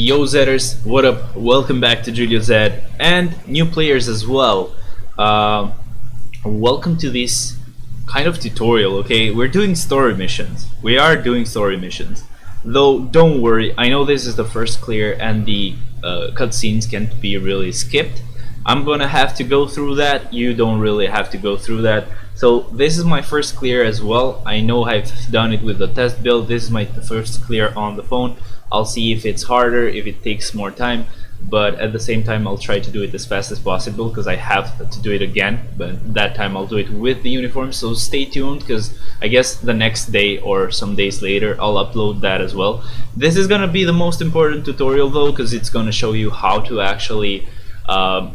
Yo Zetters, what up? Welcome back to Julio Zed and new players as well. Uh, Welcome to this kind of tutorial, okay? We're doing story missions. We are doing story missions. Though, don't worry, I know this is the first clear and the cutscenes can't be really skipped. I'm gonna have to go through that. You don't really have to go through that. So this is my first clear as well. I know I've done it with the test build. This is my first clear on the phone. I'll see if it's harder, if it takes more time, but at the same time I'll try to do it as fast as possible because I have to do it again, but that time I'll do it with the uniform. So stay tuned, because I guess the next day or some days later I'll upload that as well. This is gonna be the most important tutorial though, because it's gonna show you how to actually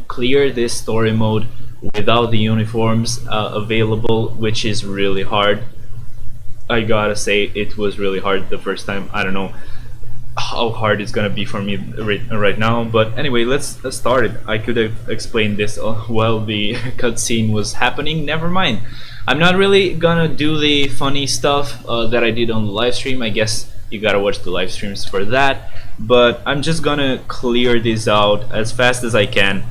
clear this story mode without the uniforms available, which is really hard. I gotta say, it was really hard the first time. I don't know how hard it's gonna be for me right now, but anyway, let's start it. I could have explained this while the cutscene was happening. Never mind. I'm not really gonna do the funny stuff that I did on the live stream. I guess you gotta watch the live streams for that, but I'm just gonna clear this out as fast as I can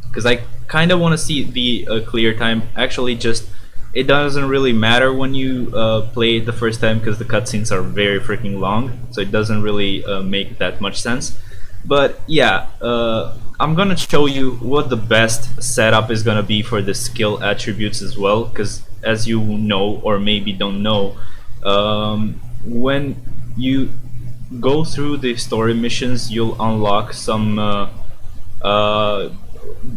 because I kind of want to see the clear time. Actually, just it doesn't really matter when you play it the first time because the cutscenes are very freaking long, so it doesn't really make that much sense. But yeah, I'm gonna show you what the best setup is gonna be for the skill attributes as well, because as you know, or maybe don't know, when you go through the story missions, you'll unlock some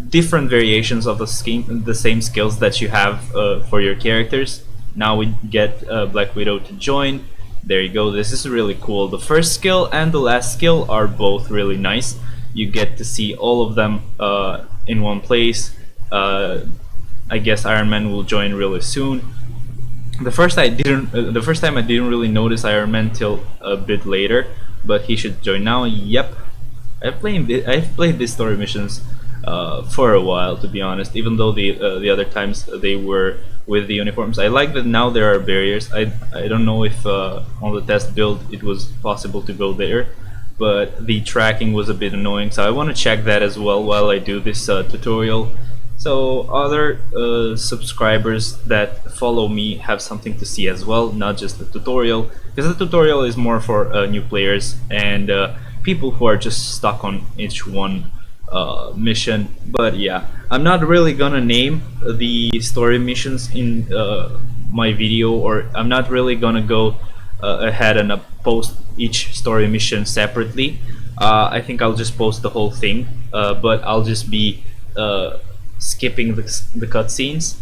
different variations of the same skills that you have for your characters. Now we get Black Widow to join. There you go. This is really cool. The first skill and the last skill are both really nice. You get to see all of them in one place. I guess Iron Man will join really soon. The first time I didn't really notice Iron Man till a bit later, but he should join now. Yep, I've played these story missions for a while, to be honest, even though the other times they were with the uniforms. I like that now there are barriers. I don't know if on the test build it was possible to go there, but the tracking was a bit annoying, so I want to check that as well while I do this tutorial, so other subscribers that follow me have something to see as well, not just the tutorial, because the tutorial is more for new players and people who are just stuck on each one mission. But yeah, I'm not really gonna name the story missions in my video, or I'm not really gonna go ahead and post each story mission separately. I think I'll just post the whole thing, but I'll just be skipping the cutscenes,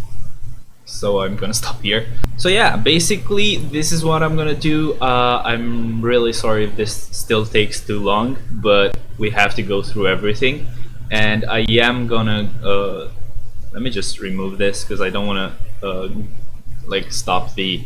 so I'm gonna stop here. So yeah, basically this is what I'm gonna do. I'm really sorry if this still takes too long, but we have to go through everything, and I am gonna let me just remove this because I don't want to like stop the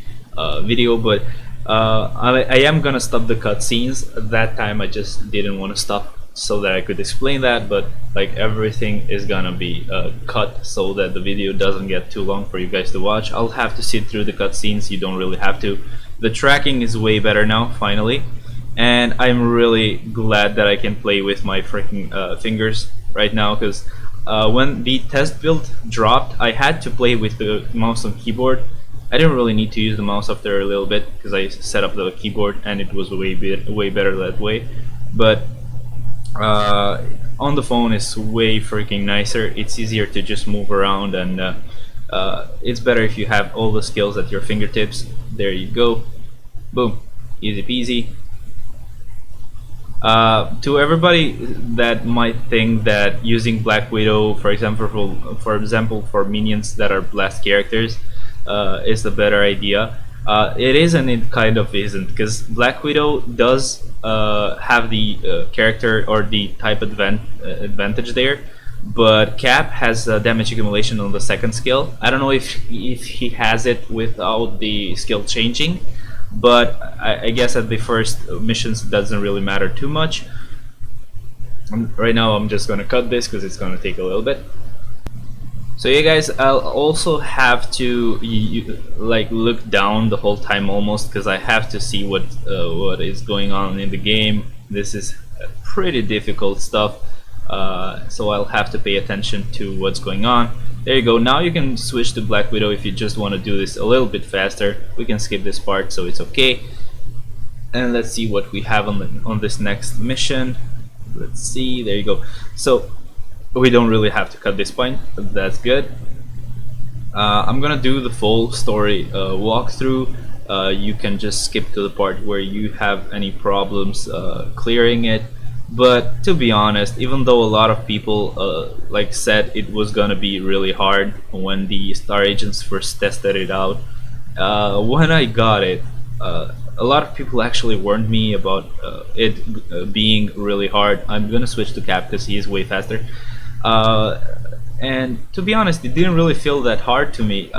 video, but I am gonna stop the cutscenes. That time I just didn't want to stop so that I could explain that, but like everything is gonna be cut so that the video doesn't get too long for you guys to watch. I'll have to sit through the cutscenes. You don't really have to. The tracking is way better now, finally, and I'm really glad that I can play with my freaking fingers right now, because when the test build dropped, I had to play with the mouse and keyboard. I didn't really need to use the mouse after a little bit because I set up the keyboard and it was way better that way, but on the phone is way freaking nicer. It's easier to just move around, and it's better if you have all the skills at your fingertips. There you go, boom, easy peasy. To everybody that might think that using Black Widow, for example, for minions that are blast characters, is the better idea. It is and it kind of isn't, because Black Widow does have the character or the type advantage there, but Cap has damage accumulation on the second skill. I don't know if he has it without the skill changing, but I guess at the first missions it doesn't really matter too much. Right now I'm just gonna cut this because it's gonna take a little bit. So you guys, I'll also have to like look down the whole time almost, because I have to see what is going on in the game. This is pretty difficult stuff, so I'll have to pay attention to what's going on. There you go. Now you can switch to Black Widow if you just want to do this a little bit faster. We can skip this part, so it's okay. And let's see what we have on this next mission. Let's see. There you go. So we don't really have to cut this point, but that's good. I'm gonna do the full story walkthrough. You can just skip to the part where you have any problems clearing it. But to be honest, even though a lot of people like said it was gonna be really hard when the Star Agents first tested it out, when I got it, a lot of people actually warned me about it being really hard. I'm gonna switch to Cap because he is way faster. And to be honest, it didn't really feel that hard to me.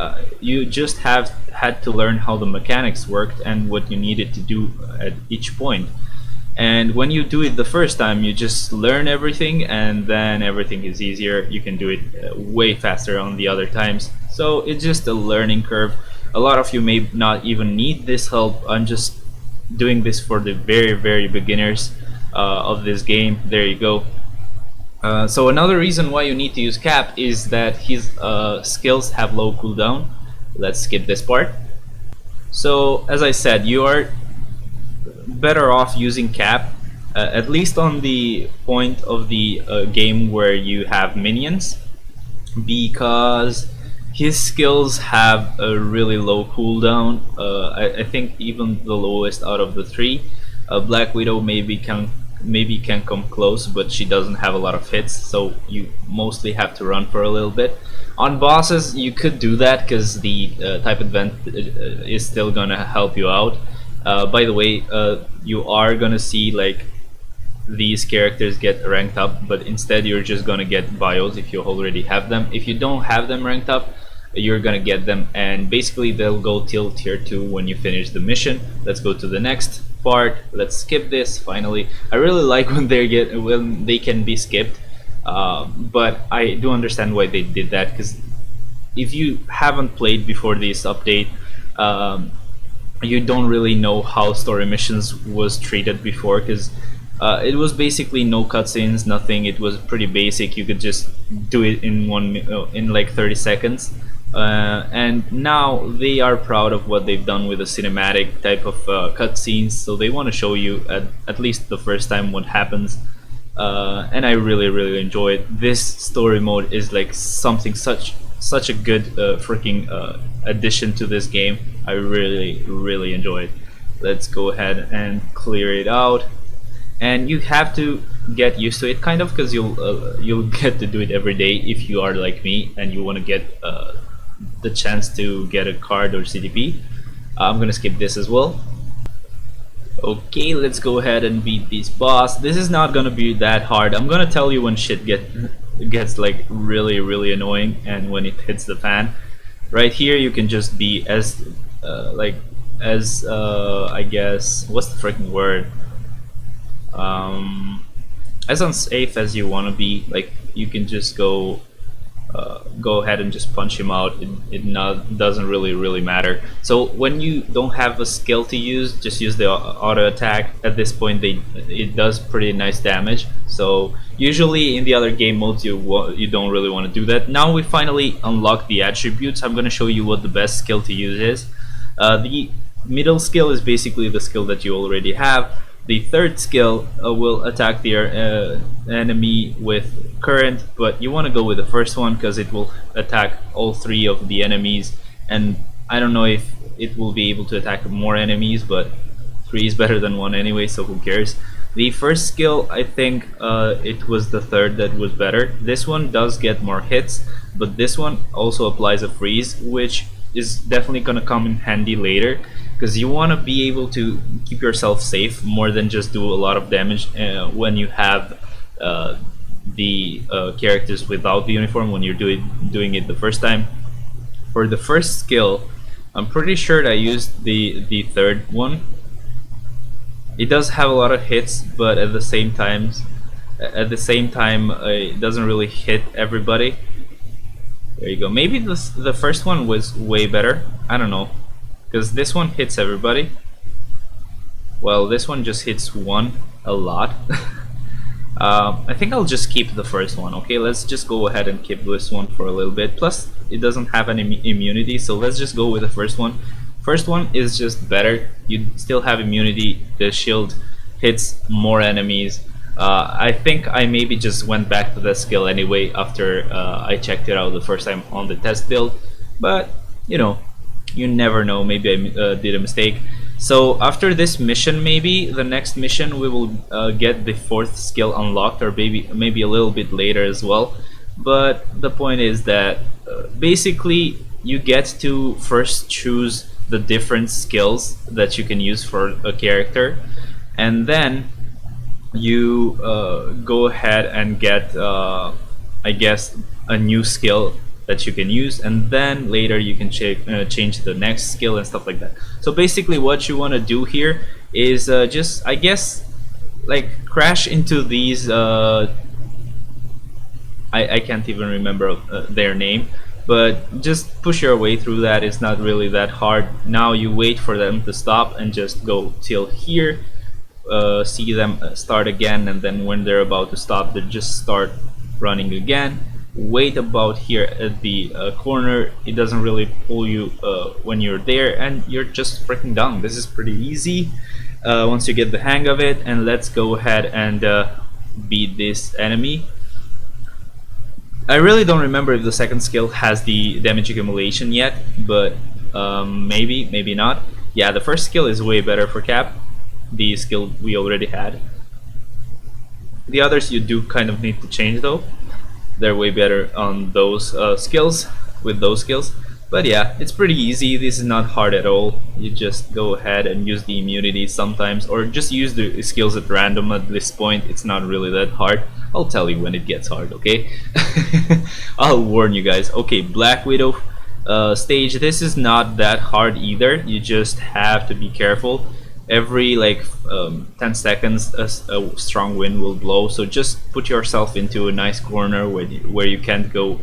You just had to learn how the mechanics worked and what you needed to do at each point. And when you do it the first time, you just learn everything, and then everything is easier. You can do it way faster on the other times. So it's just a learning curve. A lot of you may not even need this help. I'm just doing this for the very beginners of this game. There you go. So another reason why you need to use Cap is that his skills have low cooldown. Let's skip this part. So as I said, you are better off using Cap, at least on the point of the game where you have minions, because his skills have a really low cooldown. I think even the lowest out of the three. Black Widow maybe can come close, but she doesn't have a lot of hits, so you mostly have to run for a little bit. On bosses, you could do that because the type event is still gonna help you out. By the way, you are gonna see like these characters get ranked up, but instead you're just gonna get bios if you already have them. If you don't have them ranked up, you're gonna get them, and basically they'll go till tier 2 when you finish the mission. Let's go to the next part. Let's skip this. Finally, I really like when they can be skipped, but I do understand why they did that, because if you haven't played before this update, you don't really know how story missions was treated before, because it was basically no cutscenes, nothing. It was pretty basic. You could just do it in like 30 seconds. And now they are proud of what they've done with the cinematic type of cutscenes, so they want to show you at least the first time what happens, and I really enjoy it. This story mode is like such a good freaking addition to this game. I really enjoy it. Let's go ahead and clear it out, and you have to get used to it kind of, because you'll get to do it every day if you are like me and you want to get the chance to get a card or CDP. I'm gonna skip this as well. Okay, let's go ahead and beat this boss. This is not gonna be that hard. I'm gonna tell you when shit gets like really annoying and when it hits the fan. Right here you can just be as I guess, what's the freaking word, as unsafe as you want to be. Like, you can just go ahead and just punch him out. It doesn't really matter. So when you don't have a skill to use, just use the auto attack. At this point it does pretty nice damage, so usually in the other game modes you don't really want to do that. Now we finally unlock the attributes. I'm going to show you what the best skill to use is. The middle skill is basically the skill that you already have. The third skill will attack the enemy with current, but you want to go with the first one because it will attack all three of the enemies, and I don't know if it will be able to attack more enemies, but 3 is better than 1 anyway, so who cares. The first skill, I think it was the third that was better. This one does get more hits, but this one also applies a freeze, which is definitely gonna come in handy later, because you want to be able to keep yourself safe more than just do a lot of damage when you have the characters without the uniform, when you're doing it the first time. For the first skill, I'm pretty sure I used the third one. It does have a lot of hits, but at the same time it doesn't really hit everybody. There you go. Maybe the first one was way better. I don't know, because this one hits everybody. Well, this one just hits one a lot. I think I'll just keep the first one. Okay, let's just go ahead and keep this one for a little bit. Plus, it doesn't have any immunity, so let's just go with the first one. First one is just better. You still have immunity. The shield hits more enemies. I think I maybe just went back to that skill anyway after I checked it out the first time on the test build. But, you know, you never know. Maybe I did a mistake. So after this mission, maybe the next mission we will get the fourth skill unlocked, or maybe a little bit later as well. But the point is that basically you get to first choose the different skills that you can use for a character, and then you go ahead and get I guess a new skill that you can use, and then later you can change the next skill and stuff like that. So basically what you want to do here is just, I guess, like crash into these I can't even remember their name, but just push your way through that. It's not really that hard. Now you wait for them to stop and just go till here, see them start again, and then when they're about to stop, they just start running again. Wait about here at the corner. It doesn't really pull you when you're there, and you're just freaking done. This is pretty easy once you get the hang of it. And let's go ahead and beat this enemy. I really don't remember if the second skill has the damage accumulation yet, but maybe not. Yeah, the first skill is way better for Cap, the skill we already had. The others you do kind of need to change though. They're way better on those skills, with those skills. But yeah, it's pretty easy. This is not hard at all. You just go ahead and use the immunity sometimes, or just use the skills at random at this point. It's not really that hard. I'll tell you when it gets hard, okay? I'll warn you guys. Okay, Black Widow stage. This is not that hard either. You just have to be careful. Every like 10 seconds a strong wind will blow, so just put yourself into a nice corner where you can't go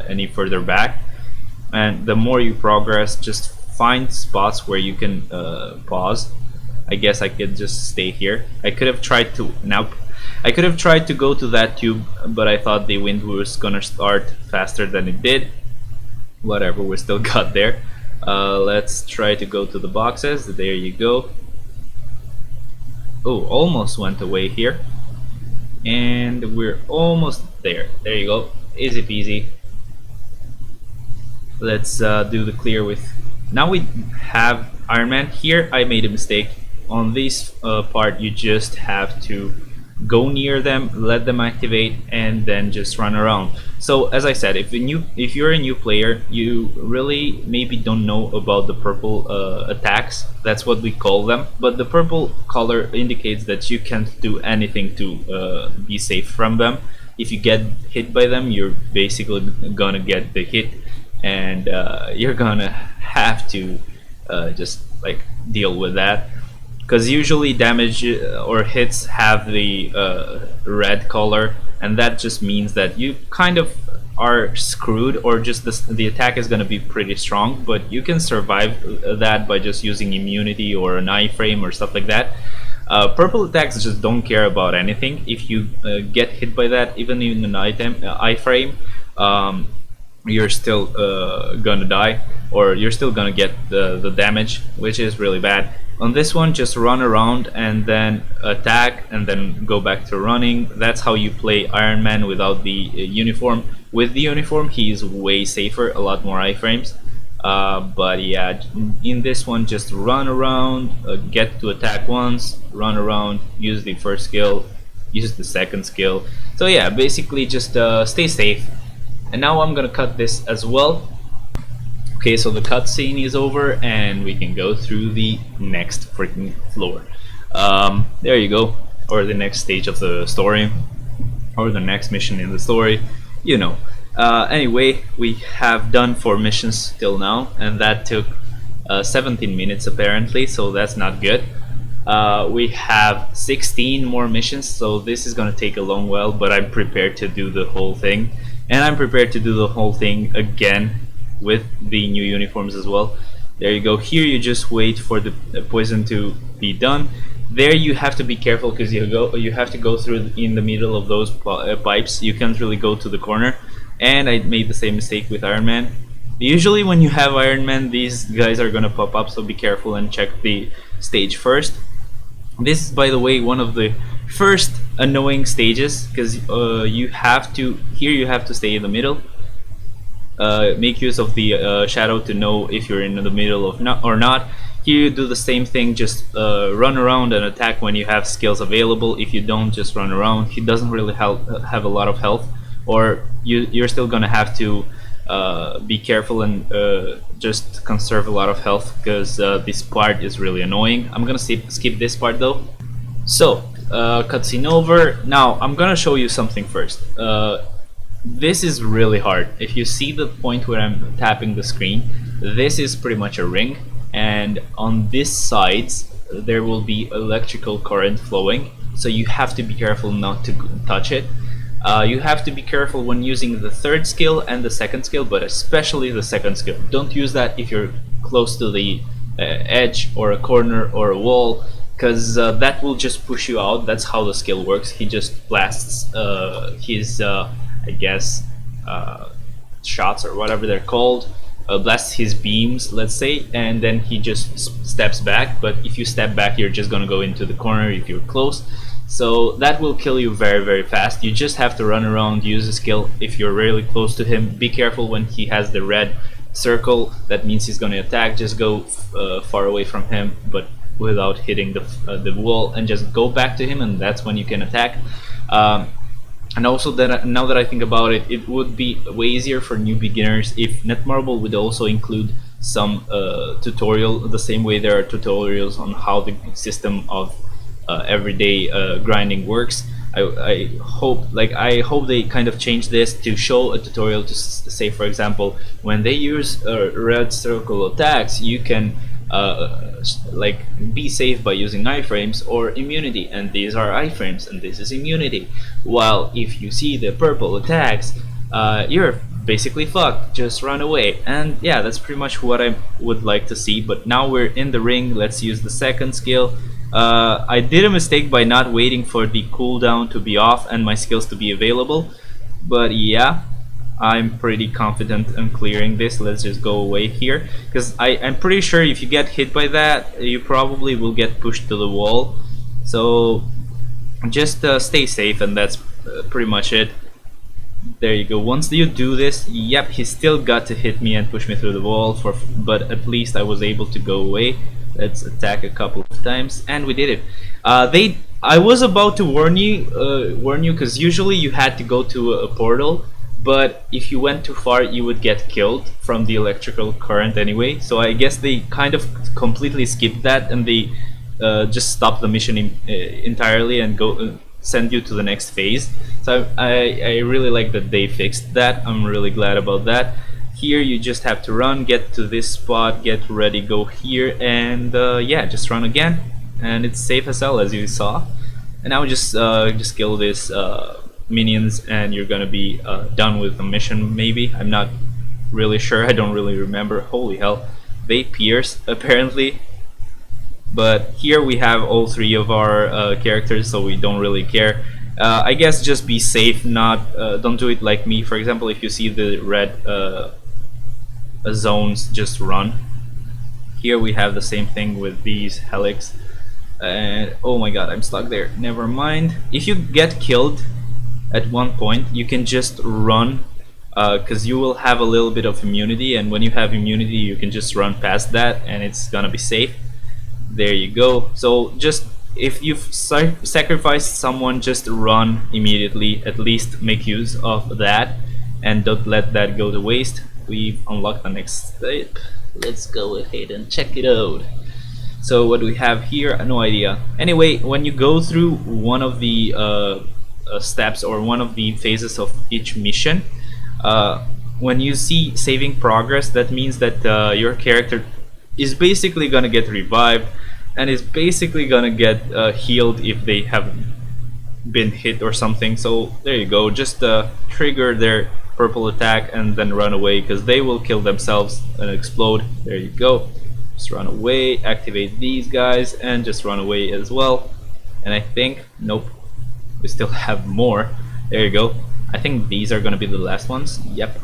any further back. And the more you progress, just find spots where you can pause. I guess I could just stay here. I could have tried to go to that tube, but I thought the wind was gonna start faster than it did. Whatever, we still got there. Let's try to go to the boxes. There you go. Oh, almost went away here, and we're almost there. There you go, easy peasy. Let's do the clear with. Now we have Iron Man. Here I made a mistake. On this part, you just have to go near them, let them activate, and then just run around. So as I said, if you're a new player, you really maybe don't know about the purple attacks. That's what we call them. But the purple color indicates that you can't do anything to be safe from them. If you get hit by them, you're basically gonna get the hit, and you're gonna have to just like deal with that. Because usually damage or hits have the red color, and that just means that you kind of are screwed, or just the attack is going to be pretty strong, but you can survive that by just using immunity or an iframe or stuff like that. Purple attacks just don't care about anything. If you get hit by that, even in an iframe, you're still gonna die, or you're still gonna get the damage, which is really bad. On this one, just run around and then attack and then go back to running. That's how you play Iron Man without the uniform. With the uniform, he is way safer, a lot more iframes. But yeah, in this one, just run around, get to attack once, run around, use the first skill, use the second skill. So yeah, basically just stay safe. And now I'm gonna cut this as well. Okay, so the cutscene is over and we can go through the next freaking floor. There you go, or the next stage of the story, or the next mission in the story, you know. Anyway, we have done 4 missions till now, and that took 17 minutes apparently, so that's not good. We have 16 more missions, so this is gonna take a long while, but I'm prepared to do the whole thing. And I'm prepared to do the whole thing again with the new uniforms as well. There you go. Here you just wait for the poison to be done. There you have to be careful because you have to go through in the middle of those pipes. You can't really go to the corner, and I made the same mistake with Iron Man. Usually when you have Iron Man, these guys are gonna pop up, so be careful and check the stage first. This is, by the way, one of the first annoying stages because you have to stay in the middle. Make use of the shadow to know if you're in the middle of or not. Here you do the same thing, just run around and attack when you have skills available. If you don't, just run around. He doesn't really have a lot of health, or you're still gonna have to be careful and just conserve a lot of health because this part is really annoying. I'm gonna skip this part though. So cutscene over. Now I'm gonna show you something first. This is really hard. If you see the point where I'm tapping the screen, this is pretty much a ring, and on these sides there will be electrical current flowing, so you have to be careful not to touch it. You have to be careful when using the third skill and the second skill, but especially the second skill. Don't use that if you're close to the edge or a corner or a wall, because that will just push you out. That's how the skill works. He just blasts his I guess shots or whatever they're called, blasts his beams, let's say, and then he just steps back. But if you step back, you're just gonna go into the corner if you're close, so that will kill you very, very fast. You just have to run around, use a skill if you're really close to him. Be careful when he has the red circle, that means he's gonna attack. Just go far away from him, but without hitting the wall, and just go back to him, and that's when you can attack. And also, that now that I think about it, it would be way easier for new beginners if Netmarble would also include some tutorial, the same way there are tutorials on how the system of everyday grinding works. I hope they kind of change this to show a tutorial to say, for example, when they use red circle attacks, you can like be safe by using iframes or immunity, and these are iframes and this is immunity. While if you see the purple attacks, you're basically fucked, just run away. And yeah, that's pretty much what I would like to see. But now we're in the ring, let's use the second skill. I did a mistake by not waiting for the cooldown to be off and my skills to be available, but yeah, I'm pretty confident in clearing this. Let's just go away here, because I'm pretty sure if you get hit by that, you probably will get pushed to the wall. So just stay safe, and that's pretty much it. There you go. Once you do this, yep, he still got to hit me and push me through the wall, but at least I was able to go away. Let's attack a couple of times, and we did it. I was about to warn you, because usually you had to go to a portal, but if you went too far, you would get killed from the electrical current anyway. So I guess they kind of completely skipped that, and they just stopped the mission entirely and go send you to the next phase. So I really like that they fixed that. I'm really glad about that. Here you just have to run, get to this spot, get ready, go here, and yeah, just run again, and it's safe as hell, as you saw. And now just kill this minions, and you're gonna be done with the mission. Maybe, I'm not really sure. I don't really remember. Holy hell, they pierce apparently. But here we have all three of our characters, so we don't really care. I guess just be safe. Don't do it like me. For example, if you see the red zones, just run. Here we have the same thing with these helix, and oh my god, I'm stuck there. Never mind. If you get killed at one point, you can just run, because you will have a little bit of immunity, and when you have immunity, you can just run past that, and it's gonna be safe. There you go. So just if you've sacrificed someone, just run immediately. At least make use of that, and don't let that go to waste. We've unlocked the next step. Let's go ahead and check it out. So what do we have here? No idea. Anyway, when you go through one of the steps or one of the phases of each mission, when you see saving progress, that means that your character is basically gonna get revived and is basically gonna get healed if they have been hit or something. So there you go. Just trigger their purple attack and then run away, because they will kill themselves and explode. There you go. Just run away, activate these guys, and just run away as well. And I think, nope, we still have more. There you go. I think these are gonna be the last ones. Yep.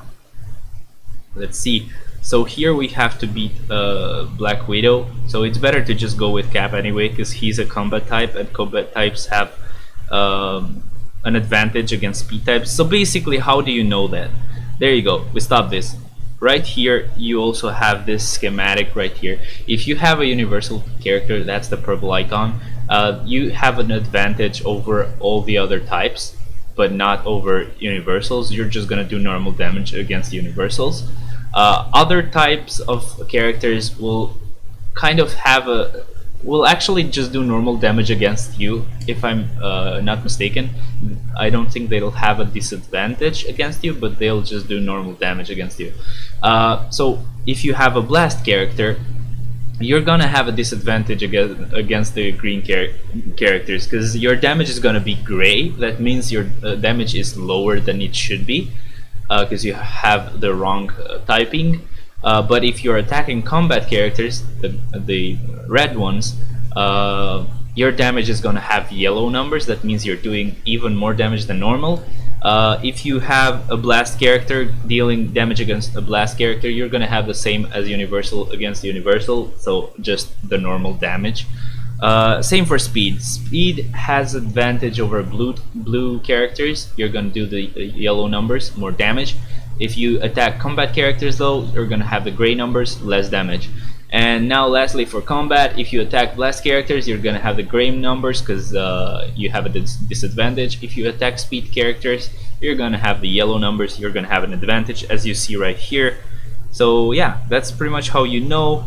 Let's see. So here we have to beat Black Widow. So it's better to just go with Cap anyway, because he's a combat type, and combat types have an advantage against speed types. So basically, how do you know that? There you go. We stop this. Right here, you also have this schematic right here. If you have a universal character, that's the purple icon, you have an advantage over all the other types, but not over universals. You're just gonna do normal damage against universals. Other types of characters will kind of have will actually just do normal damage against you, if I'm not mistaken. I don't think they'll have a disadvantage against you, but they'll just do normal damage against you. So if you have a blast character, you're gonna have a disadvantage against the green characters, because your damage is gonna be gray. That means your damage is lower than it should be, because you have the wrong typing. But if you're attacking combat characters, the red ones, your damage is gonna have yellow numbers. That means you're doing even more damage than normal. If you have a blast character dealing damage against a blast character, you're gonna have the same as universal against universal, so just the normal damage. Same for speed. Speed has advantage over blue characters. You're gonna do the yellow numbers, more damage. If you attack combat characters though, you're gonna have the gray numbers, less damage. And now lastly for combat, if you attack blast characters, you're gonna have the gray numbers because you have a disadvantage. If you attack speed characters, you're gonna have the yellow numbers, you're gonna have an advantage, as you see right here. So yeah, that's pretty much how you know.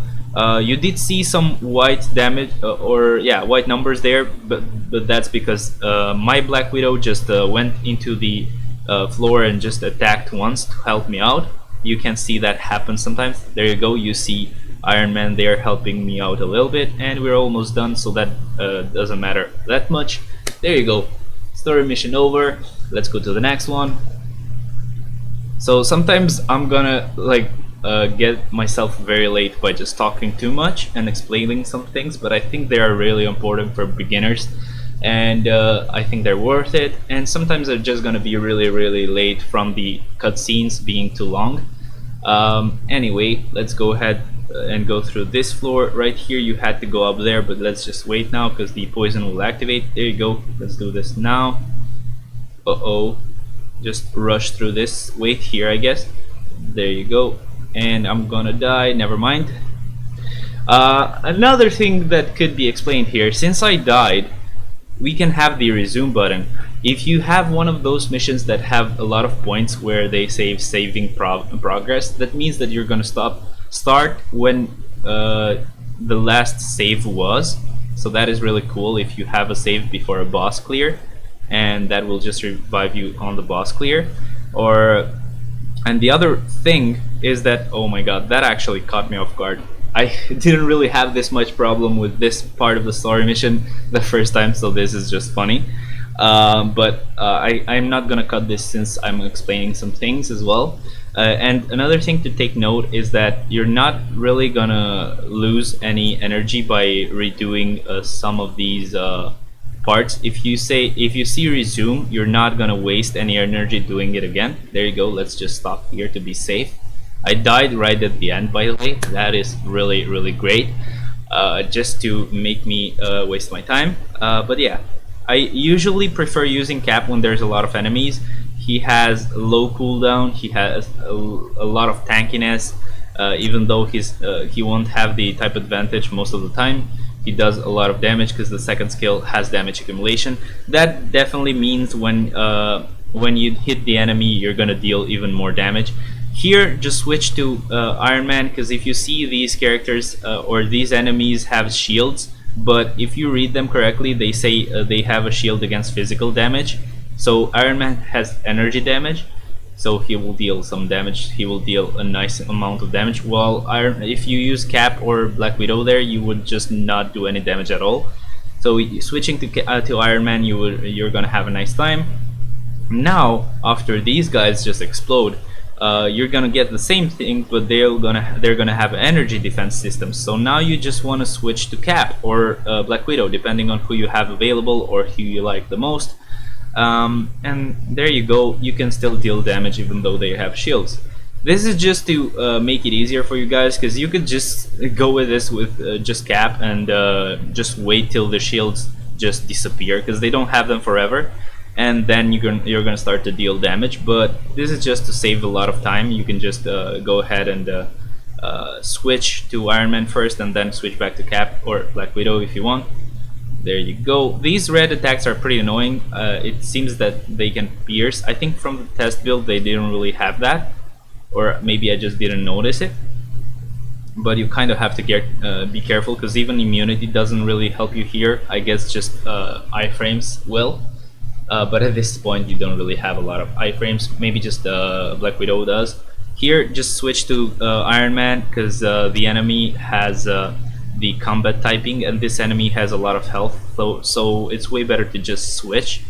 You did see some white damage, white numbers there, but that's because my Black Widow just went into the floor and just attacked once to help me out. You can see that happen sometimes. There you go, you see Iron Man there helping me out a little bit, and we're almost done, so that doesn't matter that much. There you go, story mission over. Let's go to the next one. So sometimes I'm gonna get myself very late by just talking too much and explaining some things, but I think they are really important for beginners, and I think they're worth it. And sometimes they're just gonna be really late from the cutscenes being too long. Anyway, let's go ahead and go through this floor. Right here you had to go up there, but let's just wait now because the poison will activate. There you go, let's do this now. Just rush through this. Wait here, I guess. There you go. And I'm gonna die, never mind. Another thing that could be explained here, since I died, we can have the resume button. If you have one of those missions that have a lot of points where they say saving progress, that means that you're gonna start when the last save was. So that is really cool if you have a save before a boss clear, and that will just revive you on the boss clear. And the other thing is that, oh my god, that actually caught me off guard. I didn't really have this much problem with this part of the story mission the first time, so this is just funny. I'm not gonna cut this since I'm explaining some things as well. And another thing to take note is that you're not really gonna lose any energy by redoing some of these parts. If you see resume, you're not gonna waste any energy doing it again. There you go, let's just stop here to be safe. I died right at the end, by the way. That is really great, just to make me waste my time. But yeah, I usually prefer using Cap when there's a lot of enemies. He has low cooldown, he has a lot of tankiness, even though he won't have the type advantage most of the time. He does a lot of damage because the second skill has damage accumulation. That definitely means when you hit the enemy, you're gonna deal even more damage. Here, just switch to Iron Man, because if you see these characters or these enemies have shields, but if you read them correctly, they say they have a shield against physical damage. So Iron Man has energy damage, so he will deal some damage. He will deal a nice amount of damage. While if you use Cap or Black Widow there, you would just not do any damage at all. So switching to Iron Man, you're gonna have a nice time. Now, after these guys just explode, you're gonna get the same thing, but they're gonna have energy defense systems. So now you just want to switch to Cap or Black Widow, depending on who you have available or who you like the most. And there you go. You can still deal damage even though they have shields. This is just to make it easier for you guys, because you could just go with this with just Cap and just wait till the shields just disappear, because they don't have them forever, and then you're gonna start to deal damage. But this is just to save a lot of time. You can just go ahead and switch to Iron Man first, and then switch back to Cap or Black Widow if you want. There you go. These red attacks are pretty annoying. It seems that they can pierce. I think from the test build they didn't really have that, or maybe I just didn't notice it. But you kind of have to be careful, because even immunity doesn't really help you here. I guess just iframes will. But at this point you don't really have a lot of iframes. Maybe just Black Widow does. Here, just switch to Iron Man, because the enemy has the combat typing, and this enemy has a lot of health, so it's way better to just switch.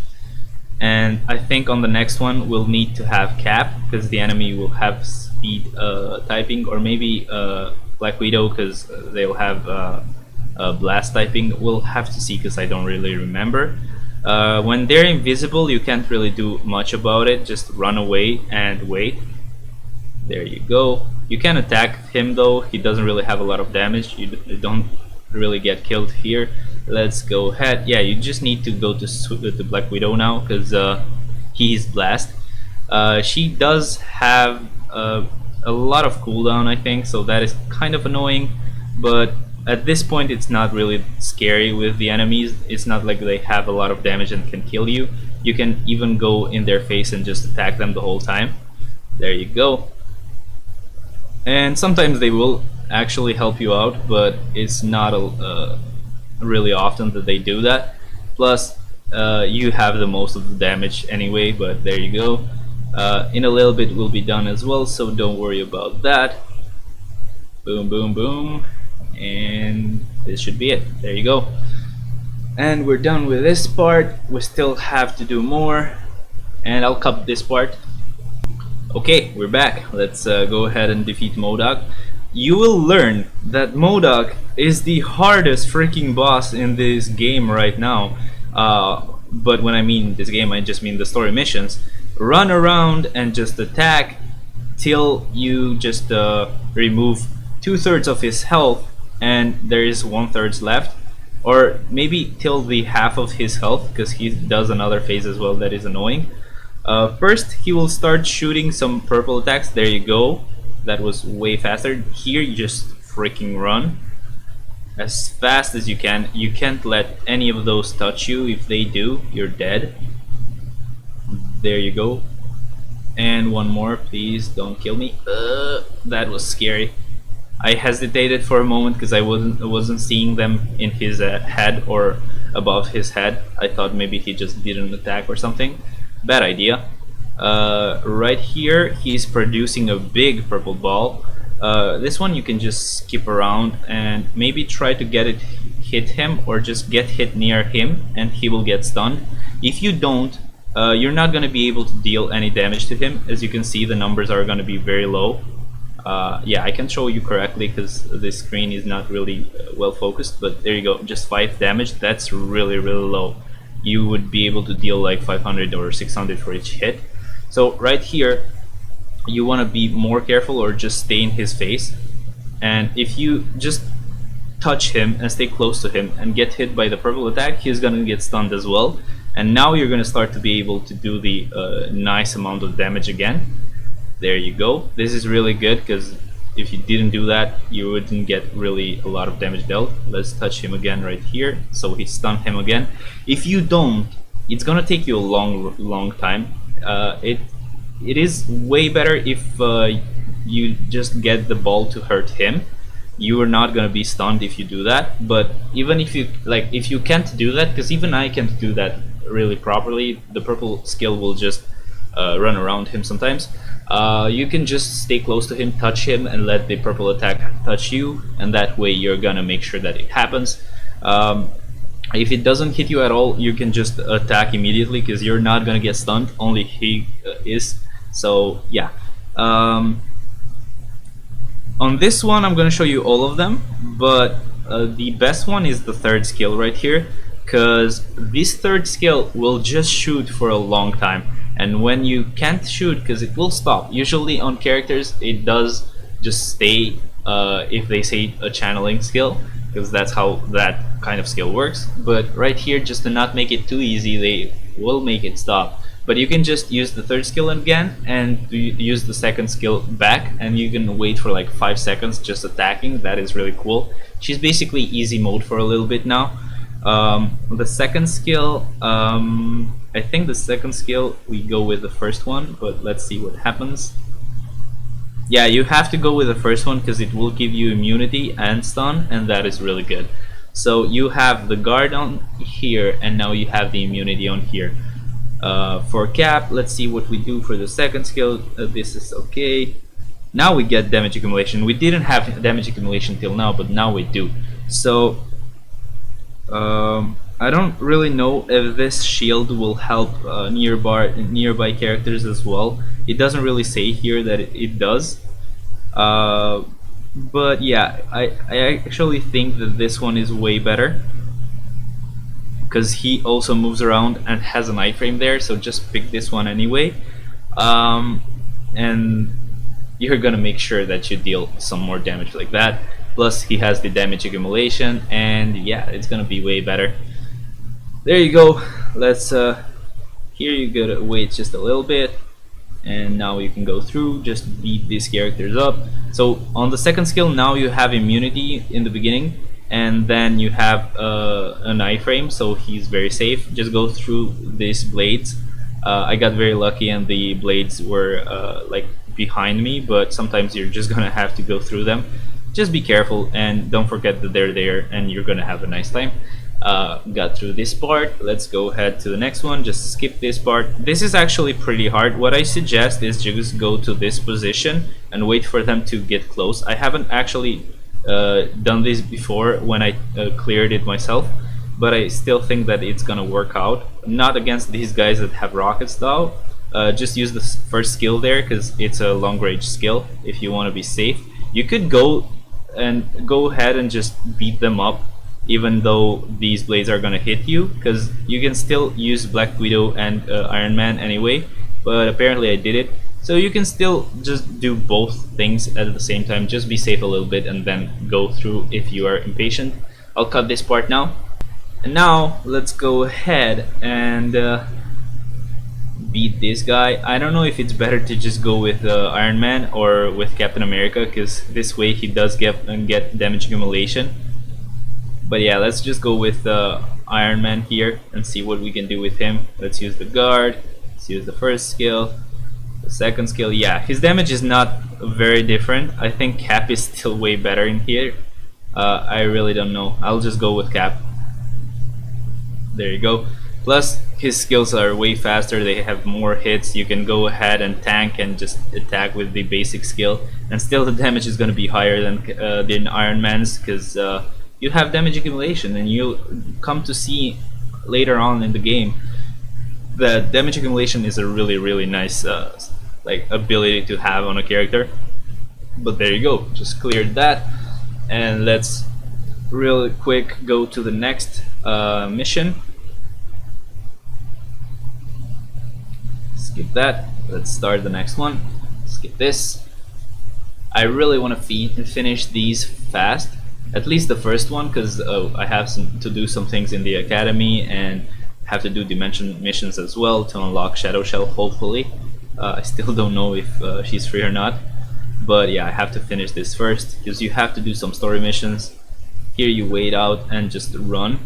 And I think on the next one we'll need to have Cap, because the enemy will have speed typing, or maybe Black Widow, because they'll have blast typing. We'll have to see, because I don't really remember. When they're invisible you can't really do much about it, just run away and wait. There you go. You can attack him though, he doesn't really have a lot of damage. You don't really get killed here. Let's go ahead. Yeah, you just need to go to Black Widow now, because he is blast. She does have a lot of cooldown, I think, so that is kind of annoying. But at this point it's not really scary with the enemies. It's not like they have a lot of damage and can kill you. You can even go in their face and just attack them the whole time. There you go. And sometimes they will actually help you out, but it's not really often that they do that. Plus you have the most of the damage anyway, but there you go. In a little bit we'll be done as well, so don't worry about that. Boom, boom, boom. And this should be it. There you go. And we're done with this part. We still have to do more, and I'll cut this part. Okay, we're back. Let's go ahead and defeat MODOK. You will learn that MODOK is the hardest freaking boss in this game right now. But when I mean this game, I just mean the story missions. Run around and just attack till you just remove 2/3 of his health, and there is 1/3 left, or maybe till the half of his health, because he does another phase as well that is annoying. First he will start shooting some purple attacks. There you go, that was way faster. Here you just freaking run as fast as you can. You can't let any of those touch you. If they do, you're dead. There you go. And one more, please don't kill me. That was scary. I hesitated for a moment because I wasn't seeing them in his head or above his head. I thought maybe he just didn't attack or something. Bad idea. Right here he's producing a big purple ball. This one you can just skip around and maybe try to hit him, or just get hit near him and he will get stunned. If you don't, you're not going to be able to deal any damage to him. As you can see, the numbers are going to be very low. Yeah, I can show you correctly because this screen is not really well focused, but there you go, just 5 damage. That's really low. You would be able to deal like 500 or 600 for each hit. So right here you want to be more careful, or just stay in his face, and if you just touch him and stay close to him and get hit by the purple attack, he's gonna get stunned as well. And now you're gonna start to be able to do the nice amount of damage again. There you go. This is really good, because if you didn't do that, you wouldn't get really a lot of damage dealt. Let's touch him again right here, so he stunned him again. If you don't, it's gonna take you a long time. It is way better if you just get the ball to hurt him. You are not gonna be stunned if you do that. But even if you can't do that, because even I can't do that really properly, the purple skill will just run around him sometimes. You can just stay close to him, touch him, and let the purple attack touch you, and that way you're gonna make sure that it happens. If it doesn't hit you at all, you can just attack immediately, because you're not gonna get stunned, only he is. So yeah, Um, on this one, I'm gonna show you all of them, but the best one is the third skill right here, because this third skill will just shoot for a long time, and when you can't shoot, because it will stop. Usually on characters, it does just stay if they say a channeling skill, because that's how that kind of skill works. But right here, just to not make it too easy, they will make it stop. But you can just use the third skill again and use the second skill back, and you can wait for like 5 seconds just attacking. That is really cool. She's basically easy mode for a little bit now. The second skill, I think the second skill we go with the first one, but let's see what happens. Yeah, you have to go with the first one because it will give you immunity and stun, and that is really good. So you have the guard on here, and now you have the immunity on here. For Cap, let's see what we do for the second skill. This is okay. Now we get damage accumulation. We didn't have damage accumulation till now, but now we do. So I don't really know if this shield will help nearby characters as well. It doesn't really say here that it does. But yeah, I actually think that this one is way better, because he also moves around and has an iframe there, so just pick this one anyway. And you're gonna make sure that you deal some more damage like that. Plus he has the damage accumulation, and yeah, it's gonna be way better. There you go. Let's here you gotta wait just a little bit, and now you can go through, just beat these characters up. So on the second skill, now you have immunity in the beginning, and then you have an iframe, so he's very safe. Just go through these blades. I got very lucky and the blades were like behind me, but sometimes you're just gonna have to go through them. Just be careful and don't forget that they're there, and you're gonna have a nice time. Got through this part. Let's go ahead to the next one. Just skip this part. This is actually pretty hard. What I suggest is just go to this position and wait for them to get close. I haven't actually done this before when I cleared it myself, but I still think that it's gonna work out. Not against these guys that have rockets though. Just use the first skill there because it's a long range skill if you want to be safe. You could go ahead and just beat them up even though these blades are gonna hit you, because you can still use Black Widow and Iron Man anyway, but apparently I did it. So you can still just do both things at the same time. Just be safe a little bit and then go through if you are impatient. I'll cut this part now. And now let's go ahead and beat this guy. I don't know if it's better to just go with Iron Man or with Captain America, because this way he does get damage accumulation. But yeah, let's just go with Iron Man here and see what we can do with him. Let's use the guard. Let's use the first skill. The second skill, yeah, his damage is not very different. I think Cap is still way better in here. I really don't know. I'll just go with Cap. There you go. Plus, his skills are way faster. They have more hits. You can go ahead and tank and just attack with the basic skill, and still the damage is going to be higher than Iron Man's, because you have damage accumulation, and you'll come to see later on in the game that damage accumulation is a really nice like ability to have on a character. But there you go, just cleared that, and let's real quick go to the next mission. Skip that. Let's start the next one. Skip this. I really want to finish these fast, at least the first one, because I have to do some things in the academy and have to do dimension missions as well to unlock Shadow Shell, hopefully. I still don't know if she's free or not, but yeah, I have to finish this first, because you have to do some story missions. Here you wait out and just run.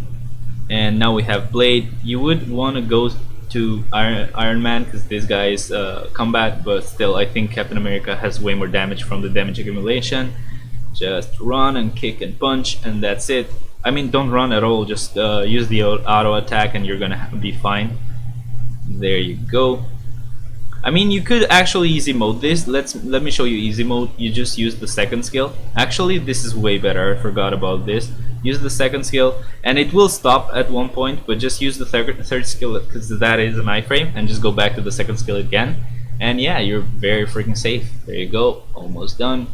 And now we have Blade. You would want to go to Iron Man, because this guy is combat, but still I think Captain America has way more damage from the damage accumulation. Just run and kick and punch, and that's it. I mean, don't run at all, just use the auto attack and you're gonna be fine. There you go. I mean, you could actually easy mode this. Let me show you easy mode. You just use the second skill. Actually, this is way better. I forgot about this. Use the second skill, and it will stop at one point, but just use the third skill, because that is an iframe, and just go back to the second skill again. And yeah, you're very freaking safe. There you go, almost done.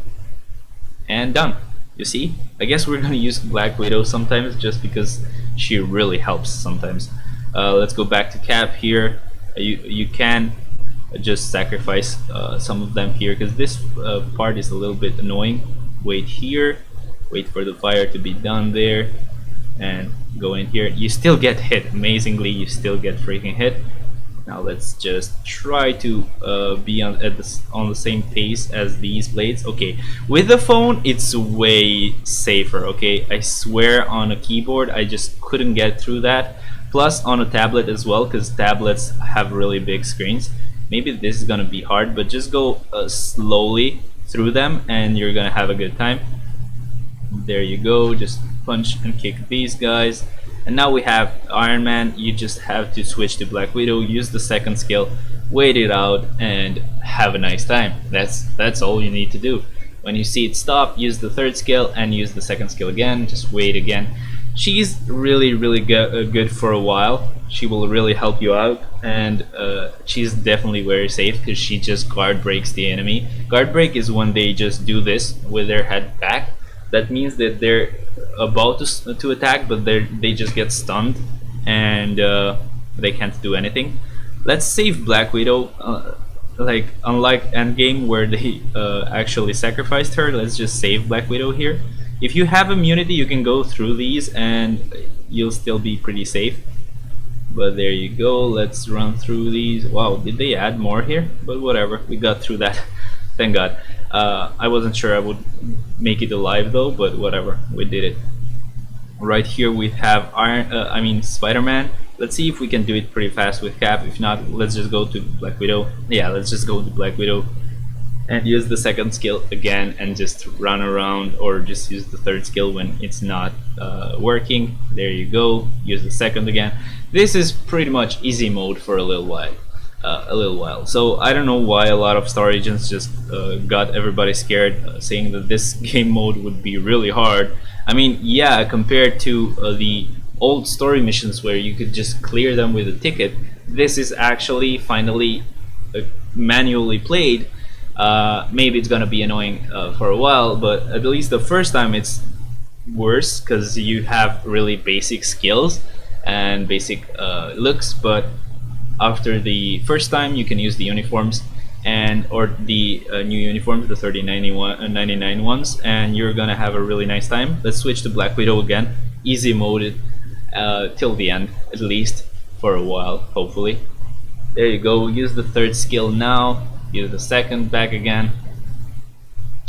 And done. You see? I guess we're gonna use Black Widow sometimes just because she really helps sometimes. Let's go back to Cap here. You can just sacrifice some of them here because this part is a little bit annoying. Wait here, wait for the fire to be done there, and go in here. You still get hit. Amazingly, you still get freaking hit. Now let's just try to be on the same pace as these blades. Okay, with the phone it's way safer. Okay, I swear on a keyboard I just couldn't get through that. Plus on a tablet as well, because tablets have really big screens. Maybe this is gonna be hard, but just go slowly through them and you're gonna have a good time. There you go, just punch and kick these guys. And now we have Iron Man. You just have to switch to Black Widow, use the second skill, wait it out, and have a nice time. That's all you need to do. When you see it stop, use the third skill and use the second skill again. Just wait again. She's really good for a while. She will really help you out, and she's definitely very safe because she just guard breaks the enemy. Guard break is when they just do this with their head back. That means that they're about to attack, but they just get stunned and they can't do anything. Let's save Black Widow. Like unlike Endgame where they actually sacrificed her, let's just save Black Widow here. If you have immunity, you can go through these and you'll still be pretty safe. But there you go. Let's run through these. Wow, did they add more here? But whatever, we got through that. Thank God. I wasn't sure I would make it alive though, but whatever, we did it. Right here we have Spider-Man. Let's see if we can do it pretty fast with Cap. If not, let's just go to Black Widow. Yeah, let's just go to Black Widow and use the second skill again and just run around, or just use the third skill when it's not working. There you go, use the second again. This is pretty much easy mode for a little while. So I don't know why a lot of star agents just got everybody scared, saying that this game mode would be really hard. I mean, yeah, compared to the old story missions where you could just clear them with a ticket, this is actually finally manually played. Maybe it's gonna be annoying for a while, but at least the first time it's worse because you have really basic skills and basic looks, but after the first time you can use the uniforms or the new uniforms, the 3099 ones, and you're gonna have a really nice time. Let's switch to Black Widow again, easy mode till the end, at least for a while, hopefully. There you go, use the third skill now, use the second back again.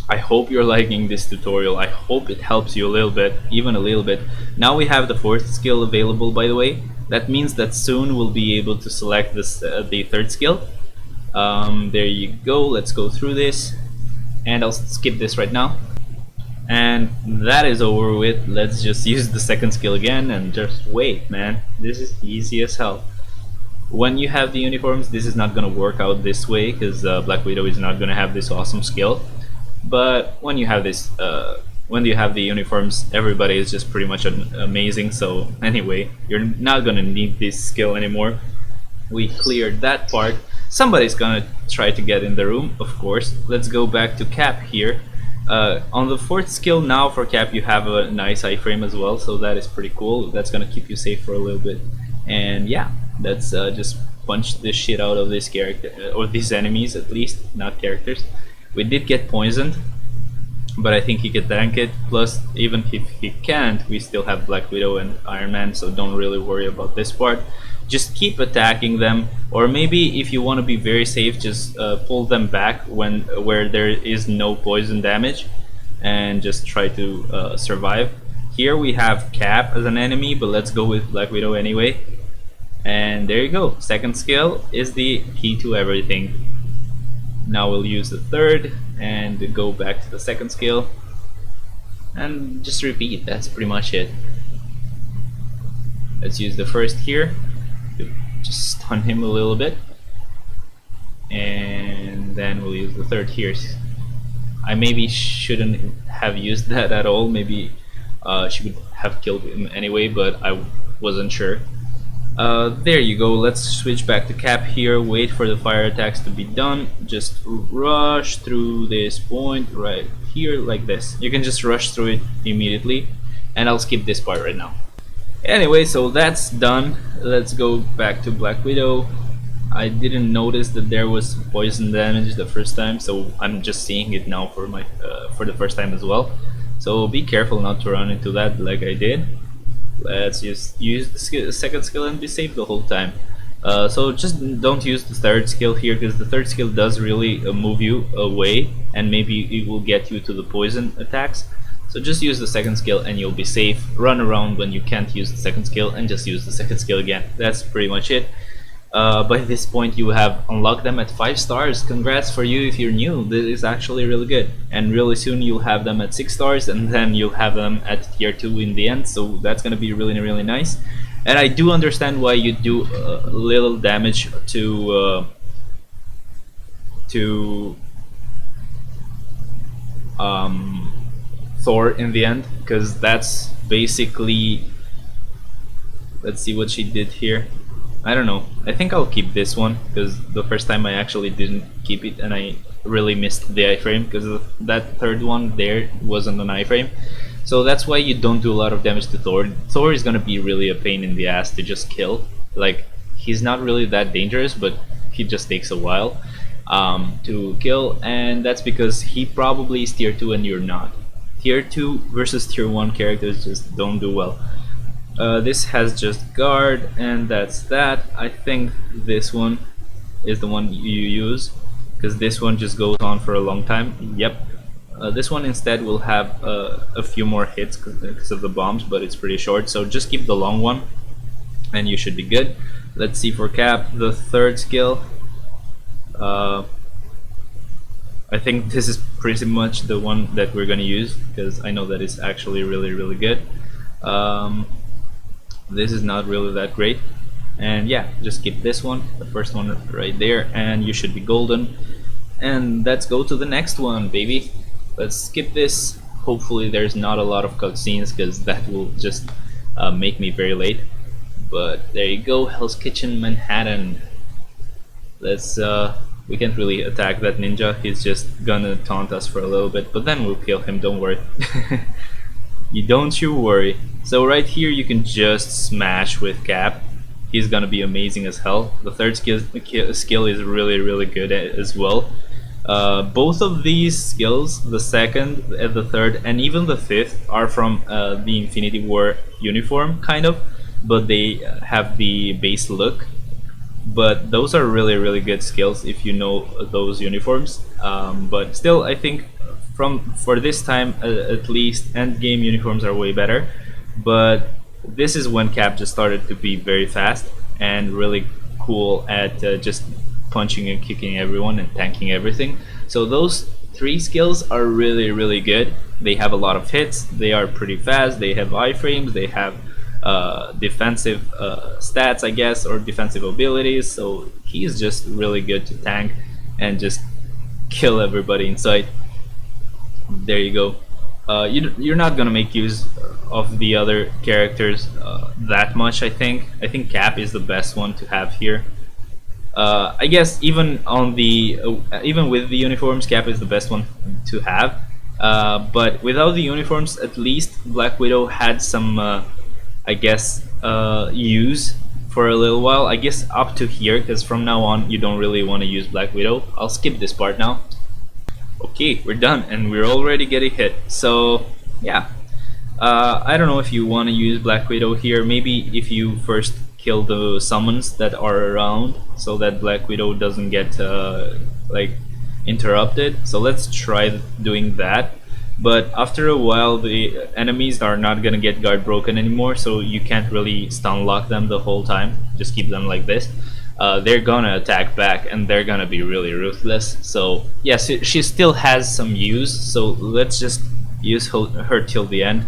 I hope you're liking this tutorial. I hope it helps you a little bit, even a little bit. Now we have the fourth skill available, by the way. That means that soon we'll be able to select this, the third skill. There you go, let's go through this. And I'll skip this right now. And that is over with. Let's just use the second skill again and just wait, man. This is easy as hell. When you have the uniforms, this is not gonna work out this way because Black Widow is not gonna have this awesome skill. But when you have this, when you have the uniforms, everybody is just pretty much amazing. So anyway, you're not gonna need this skill anymore. We cleared that part. Somebody's gonna try to get in the room, of course. Let's go back to Cap here. On the fourth skill now for Cap, you have a nice iframe as well, so that is pretty cool. That's gonna keep you safe for a little bit. And yeah, let's just punch the shit out of this character, or these enemies at least, not characters. We did get poisoned, but I think he can tank it. Plus, even if he can't, we still have Black Widow and Iron Man, so don't really worry about this part. Just keep attacking them, or maybe if you want to be very safe, just pull them back where there is no poison damage, and just try to survive. Here we have Cap as an enemy, but let's go with Black Widow anyway. And there you go. Second skill is the key to everything. Now we'll use the third and go back to the second skill and just repeat. That's pretty much it. Let's use the first here to just stun him a little bit, and then we'll use the third here. I maybe shouldn't have used that at all. Maybe she would have killed him anyway, but I wasn't sure. There you go. Let's switch back to Cap here. Wait for the fire attacks to be done. Just rush through this point right here like this. You can just rush through it immediately, and I'll skip this part right now. Anyway, so that's done. Let's go back to Black Widow. I didn't notice that there was poison damage the first time, so I'm just seeing it now for the first time as well. So be careful not to run into that like I did. Let's just use the second skill and be safe the whole time. So just don't use the third skill here, because the third skill does really move you away, and maybe it will get you to the poison attacks. So just use the second skill and you'll be safe. Run around when you can't use the second skill and just use the second skill again. That's pretty much it. By this point you have unlocked them at 5 stars. Congrats for you if you're new. This is actually really good, and really soon you'll have them at 6 stars, and then you'll have them at tier 2 in the end, so that's gonna be really nice. And I do understand why you do little damage to Thor in the end, because that's basically, let's see what she did here. I don't know. I think I'll keep this one, because the first time I actually didn't keep it and I really missed the iframe, because that third one there wasn't an iframe. So that's why you don't do a lot of damage to Thor. Thor is gonna be really a pain in the ass to just kill. Like, he's not really that dangerous, but he just takes a while to kill, and that's because he probably is tier 2 and you're not. Tier 2 versus tier 1 characters just don't do well. This has just guard, and that's that. I think this one is the one you use, because this one just goes on for a long time. Yep. This one instead will have a few more hits because of the bombs, but it's pretty short, so just keep the long one and you should be good. Let's see for Cap, the third skill. I think this is pretty much the one that we're gonna use, because I know that it's actually really good. This is not really that great, and yeah, just keep this one, the first one right there, and you should be golden. And let's go to the next one, baby. Let's skip this. Hopefully there's not a lot of cutscenes, because that will just make me very late. But there you go, Hell's Kitchen Manhattan. Let's we can't really attack that ninja. He's just gonna taunt us for a little bit, but then we'll kill him, don't worry. Don't you worry. So right here you can just smash with Cap. He's gonna be amazing as hell. The third skill is really good as well. Both of these skills, the second, the third, and even the fifth, are from the Infinity War uniform, kind of, but they have the base look. But those are really good skills if you know those uniforms. But still, I think for this time at least, endgame uniforms are way better. But this is when Cap just started to be very fast and really cool at just punching and kicking everyone and tanking everything. So those 3 skills are really good. They have a lot of hits, they are pretty fast, they have iframes, they have defensive stats, I guess, or defensive abilities. So he's just really good to tank and just kill everybody in sight. There you go. You're not gonna make use of the other characters that much. I think Cap is the best one to have here. I guess even on the even with the uniforms, Cap is the best one to have. But without the uniforms, at least Black Widow had some, I guess, use for a little while. I guess up to here, because from now on you don't really want to use Black Widow. I'll skip this part now. Okay, we're done, and we're already getting hit. So yeah, I don't know if you want to use Black Widow here. Maybe if you first kill the summons that are around, so that Black Widow doesn't get like interrupted. So let's try doing that. But after a while, the enemies are not gonna get guard broken anymore, so you can't really stun lock them the whole time. Just keep them like this. They're gonna attack back, and they're gonna be really ruthless. So yes, she still has some use, so let's just use her till the end.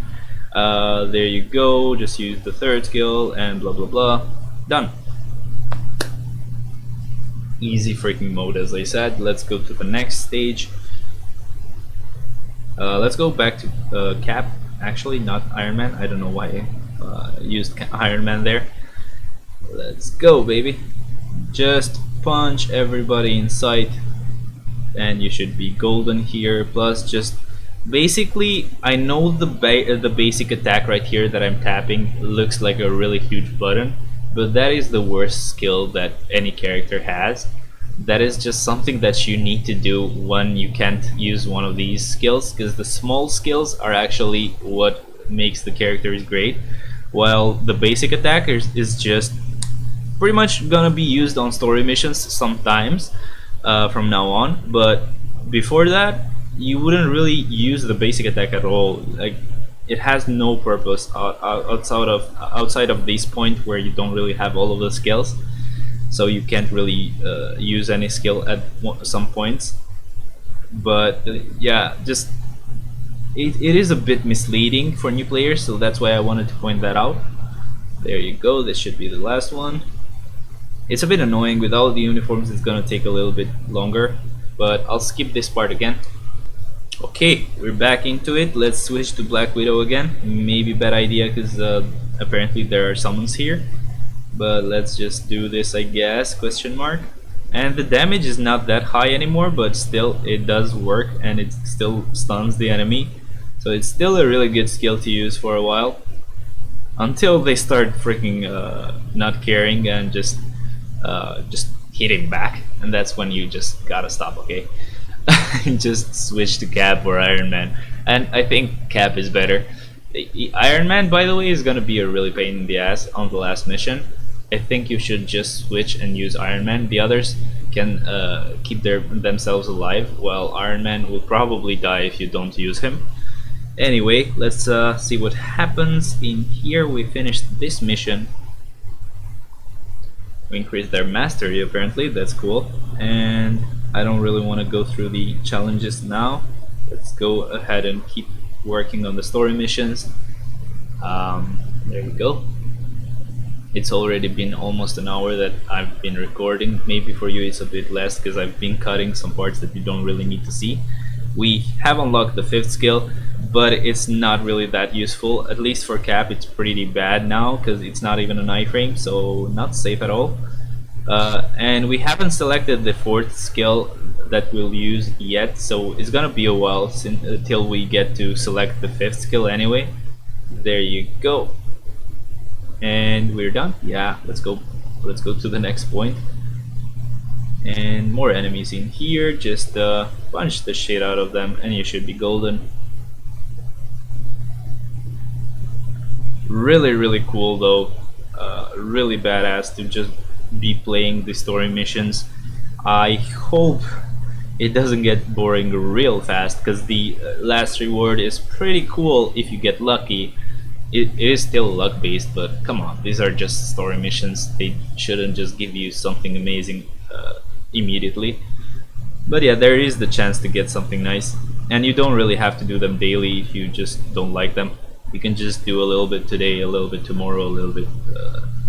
There you go, just use the third skill and blah blah blah. Done. Easy freaking mode, as I said. Let's go to the next stage. Let's go back to Cap, actually, not Iron Man. I don't know why I used Iron Man there. Let's go, baby. Just punch everybody in sight, and you should be golden here. Plus, just basically, I know the basic attack right here that I'm tapping looks like a really huge button, but that is the worst skill that any character has. That is just something that you need to do when you can't use one of these skills, because the small skills are actually what makes the characters great, while the basic attack is just pretty much gonna be used on story missions sometimes from now on. But before that, you wouldn't really use the basic attack at all. Like, it has no purpose outside of this point where you don't really have all of the skills, so you can't really use any skill at some points. But yeah, just it is a bit misleading for new players, so that's why I wanted to point that out. There you go, this should be the last one. It's a bit annoying with all the uniforms, it's gonna take a little bit longer, but I'll skip this part again. Okay, we're back into it. Let's switch to Black Widow again. Maybe bad idea because apparently there are summons here, but let's just do this, I guess, question mark. And the damage is not that high anymore, but still it does work and it still stuns the enemy, so it's still a really good skill to use for a while until they start freaking not caring and just hitting back, and that's when you just gotta stop. Okay. Just switch to Cap or Iron Man, and I think Cap is better. Iron Man, by the way, is gonna be a really pain in the ass on the last mission. I think you should just switch and use Iron Man. The others can keep themselves alive, while Iron Man will probably die if you don't use him. Anyway, let's see what happens in here. We finished this mission. We increased their mastery, apparently. That's cool. And I don't really want to go through the challenges now. Let's go ahead and keep working on the story missions. There you go. It's already been almost an hour that I've been recording. Maybe for you it's a bit less because I've been cutting some parts that you don't really need to see. We have unlocked the 5th skill, but it's not really that useful. At least for Cap, it's pretty bad now because it's not even an iframe, so not safe at all. And we haven't selected the 4th skill that we'll use yet, so it's gonna be a while until we get to select the 5th skill anyway. There you go. And we're done. Yeah, let's go to the next point. And more enemies in here. Just punch the shit out of them and you should be golden. Really cool though. Really badass to just be playing the story missions. I hope it doesn't get boring real fast, because the last reward is pretty cool if you get lucky. It is still luck based, but come on, these are just story missions. They shouldn't just give you something amazing immediately. But yeah, there is the chance to get something nice, and you don't really have to do them daily if you just don't like them. You can just do a little bit today, a little bit tomorrow, a little bit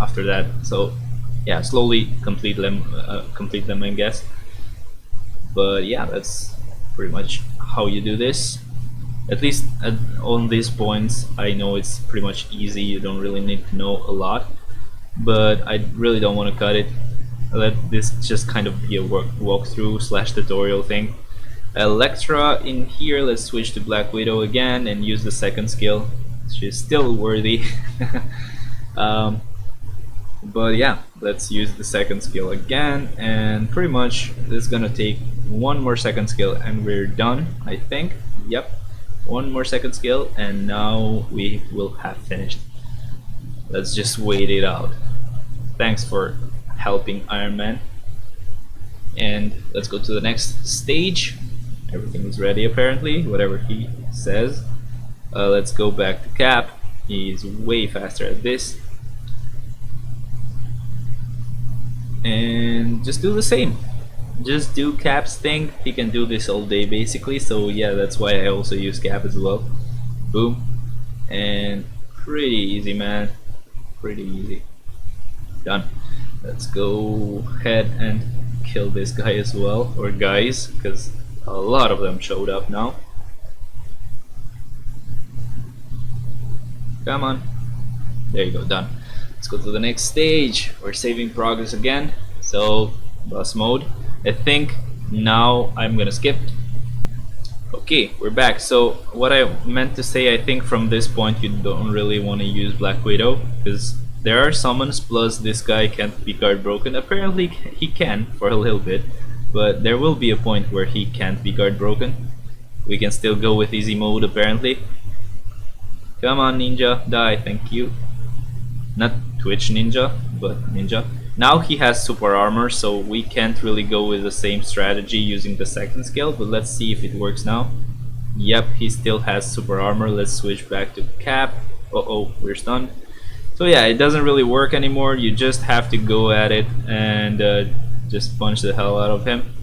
after that. So yeah, slowly complete them, I guess. But yeah, that's pretty much how you do this. At least on these points, I know it's pretty much easy. You don't really need to know a lot, but I really don't want to cut it. Let this just kind of be a walkthrough slash tutorial thing. Electra in here. Let's switch to Black Widow again and use the 2nd skill. She's still worthy. But yeah, let's use the 2nd skill again, and pretty much it's gonna take one more 2nd skill and we're done, I think. Yep, one more 2nd skill and now we will have finished. Let's just wait it out. Thanks for helping, Iron Man. And let's go to the next stage. Everything is ready apparently, whatever he says. Let's go back to Cap. He's way faster at this. And just do the same. Just do Cap's thing. He can do this all day basically, so yeah, that's why I also use Cap as well. Boom. And pretty easy, man. Pretty easy. Done. Let's go ahead and kill this guy as well, or guys, because a lot of them showed up now. Come on. There you go, done. Let's go to the next stage. We're saving progress again. So, boss mode. I think now I'm gonna skip. Okay, we're back. So, what I meant to say, I think from this point you don't really want to use Black Widow, because there are summons, plus this guy can't be guard broken. Apparently he can for a little bit, but there will be a point where he can't be guard broken. We can still go with easy mode apparently. Come on Ninja, die, thank you. Not Twitch Ninja, but Ninja. Now he has super armor, so we can't really go with the same strategy using the second skill, but let's see if it works now. Yep, he still has super armor. Let's switch back to Cap. Uh-oh, we're stunned. So yeah, it doesn't really work anymore. You just have to go at it and just punch the hell out of him.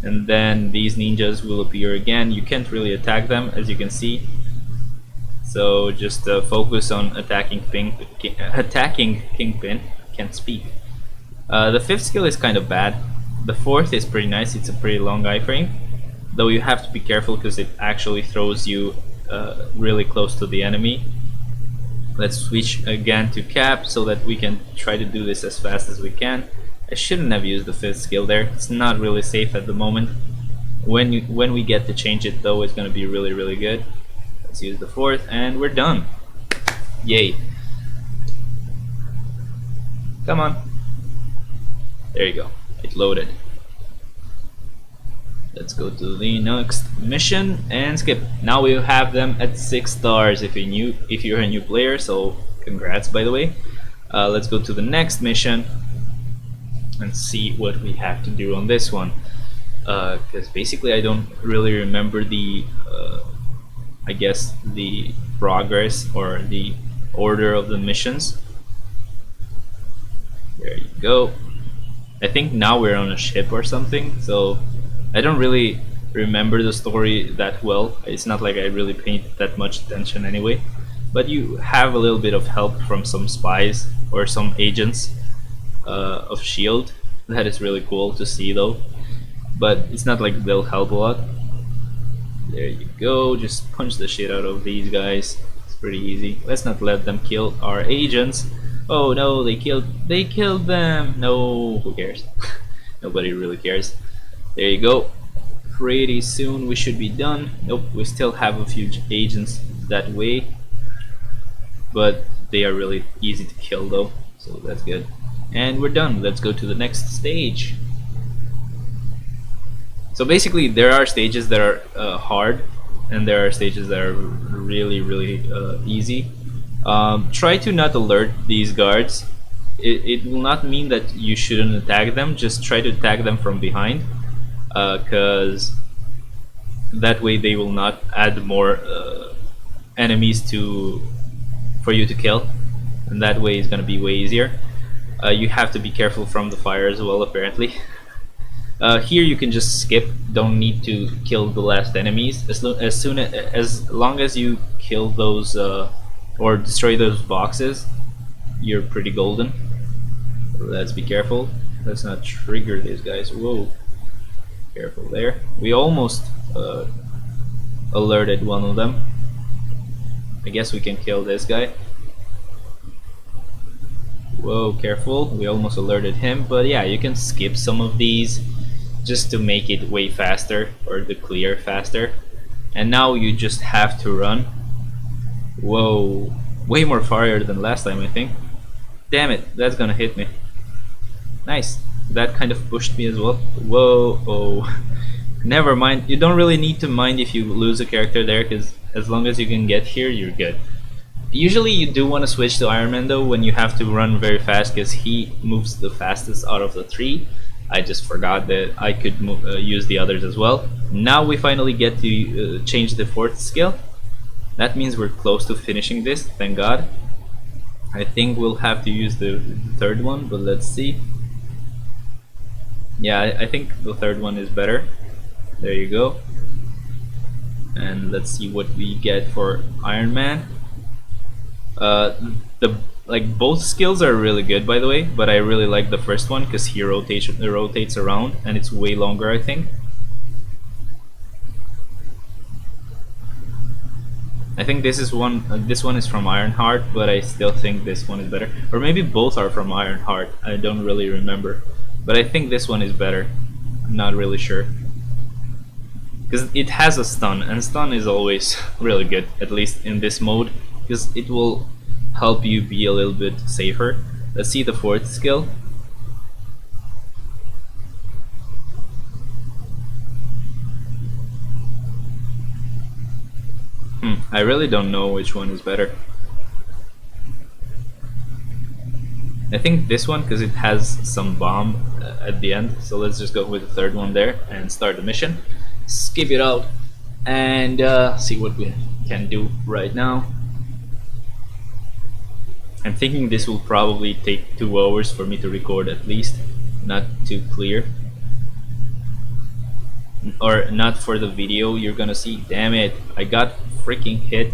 And then these ninjas will appear again. You can't really attack them, as you can see. So just focus on attacking Kingpin. Can't speak. The fifth skill is kind of bad. The fourth is pretty nice. It's a pretty long iframe, though you have to be careful because it actually throws you really close to the enemy. Let's switch again to Cap so that we can try to do this as fast as we can. I shouldn't have used the fifth skill there. It's not really safe at the moment. When we get to change it though, it's gonna be really good. Let's use the fourth and we're done. Yay. Come on. There you go. It loaded. Let's go to the next mission and skip. Now we have them at 6 stars if you're a new player, so congrats by the way. Let's go to the next mission and see what we have to do on this one. Because basically I don't really remember the I guess the progress or the order of the missions. There you go. I think now we're on a ship or something, so I don't really remember the story that well. It's not like I really paid that much attention anyway, but you have a little bit of help from some spies or some agents of S.H.I.E.L.D. That is really cool to see though, but it's not like they'll help a lot. There you go, just punch the shit out of these guys. It's pretty easy. Let's not let them kill our agents. Oh no, they killed them. No, who cares? Nobody really cares. There you go. Pretty soon we should be done. Nope, we still have a few agents that way, but they are really easy to kill though, so that's good. And we're done. Let's go to the next stage. So basically there are stages that are hard and there are stages that are really easy. Try to not alert these guards. It will not mean that you shouldn't attack them, just try to attack them from behind, because that way they will not add more enemies for you to kill, and that way it's gonna be way easier. You have to be careful from the fire as well apparently. Here you can just skip, don't need to kill the last enemies. As long as you kill those or destroy those boxes, you're pretty golden. Let's be careful. Let's not trigger these guys. Whoa. Careful there. We almost alerted one of them. I guess we can kill this guy. Whoa, careful. We almost alerted him. But yeah, you can skip some of these just to make it way faster, or to clear faster. And now you just have to run. Whoa, way more fire than last time I think. Damn it, that's gonna hit me. Nice, that kind of pushed me as well. Whoa, oh. Never mind, you don't really need to mind if you lose a character there, because as long as you can get here, you're good. Usually you do want to switch to Iron Man though when you have to run very fast, because he moves the fastest out of the three. I just forgot that I could use the others as well. Now we finally get to change the fourth skill. That means we're close to finishing this, thank God. I think we'll have to use the third one, but let's see. Yeah, I think the third one is better. There you go. And let's see what we get for Iron Man. Both skills are really good by the way, but I really like the first one because he rotates around and it's way longer I think. I think this one is from Ironheart, but I still think this one is better. Or maybe both are from Ironheart. I don't really remember, but I think this one is better. I'm not really sure because it has a stun, and stun is always really good, at least in this mode, because it will help you be a little bit safer. Let's see the fourth skill. I really don't know which one is better. I think this one because it has some bomb at the end, so let's just go with the third one there and start the mission. Skip it out and see what we can do right now. I'm thinking this will probably take 2 hours for me to record at least, not too clear. Or not for the video you're gonna see. Damn it, I got freaking hit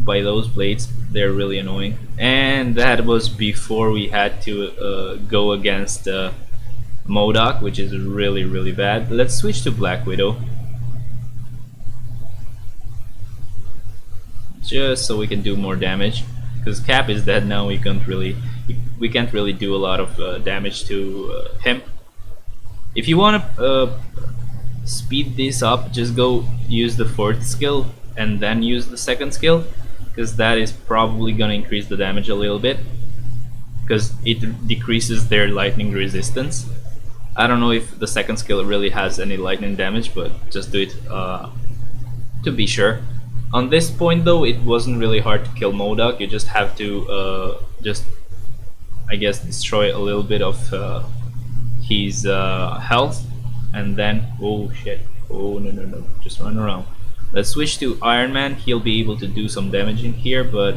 by those blades. They're really annoying. And that was before we had to go against MODOK, which is really bad. Let's switch to Black Widow. Just so we can do more damage. Because Cap is dead now, we can't really do a lot of damage to him. If you want to speed this up, just go use the fourth skill and then use the second skill, because that is probably gonna increase the damage a little bit, because it decreases their lightning resistance. I don't know if the second skill really has any lightning damage, but just do it to be sure. On this point though, it wasn't really hard to kill MODOK. You just have to just, I guess, destroy a little bit of his health, and then, oh shit, oh no, just run around. Let's switch to Iron Man. He'll be able to do some damage in here, but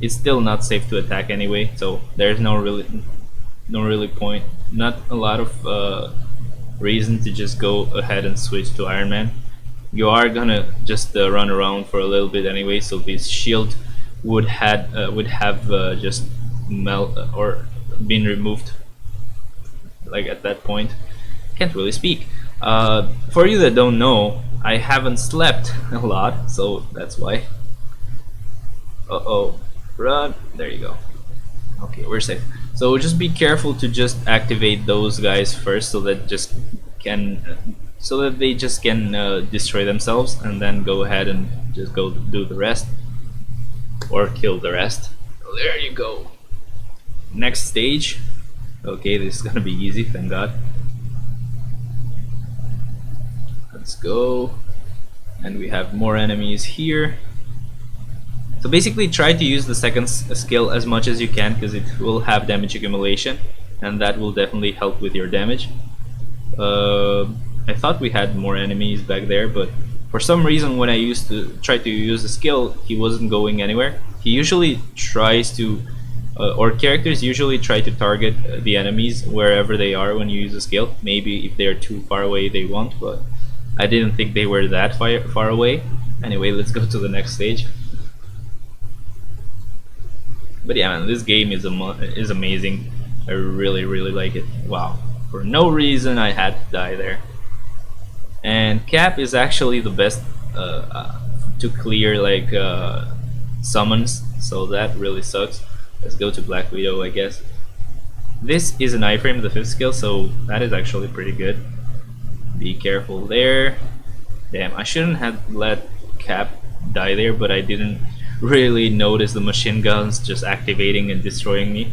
it's still not safe to attack anyway, so there's no really point, not a lot of reason to just go ahead and switch to Iron Man. You are gonna just run around for a little bit anyway, so this shield would have just melt or been removed, like at that point. Can't really speak. For you that don't know, I haven't slept a lot, so that's why. Uh-oh, run, there you go. Okay, we're safe. So just be careful to just activate those guys first, so that they just can destroy themselves, and then go ahead and just go do the rest, or kill the rest. There you go. Next stage. Okay, this is gonna be easy, thank God. Let's go. And we have more enemies here. So basically try to use the second skill as much as you can, because it will have damage accumulation, and that will definitely help with your damage. I thought we had more enemies back there, but for some reason when I used to try to use the skill, he wasn't going anywhere. He usually tries to or characters usually try to target the enemies wherever they are when you use the skill. Maybe if they're too far away they won't, but I didn't think they were that far away. Anyway, let's go to the next stage. But yeah, man, this game is amazing. I really like it. Wow, for no reason I had to die there. And Cap is actually the best to clear like summons, so that really sucks. Let's go to Black Widow, I guess. This is an iframe, the 5th skill, so that is actually pretty good. Be careful there. Damn, I shouldn't have let Cap die there, but I didn't really notice the machine guns just activating and destroying me.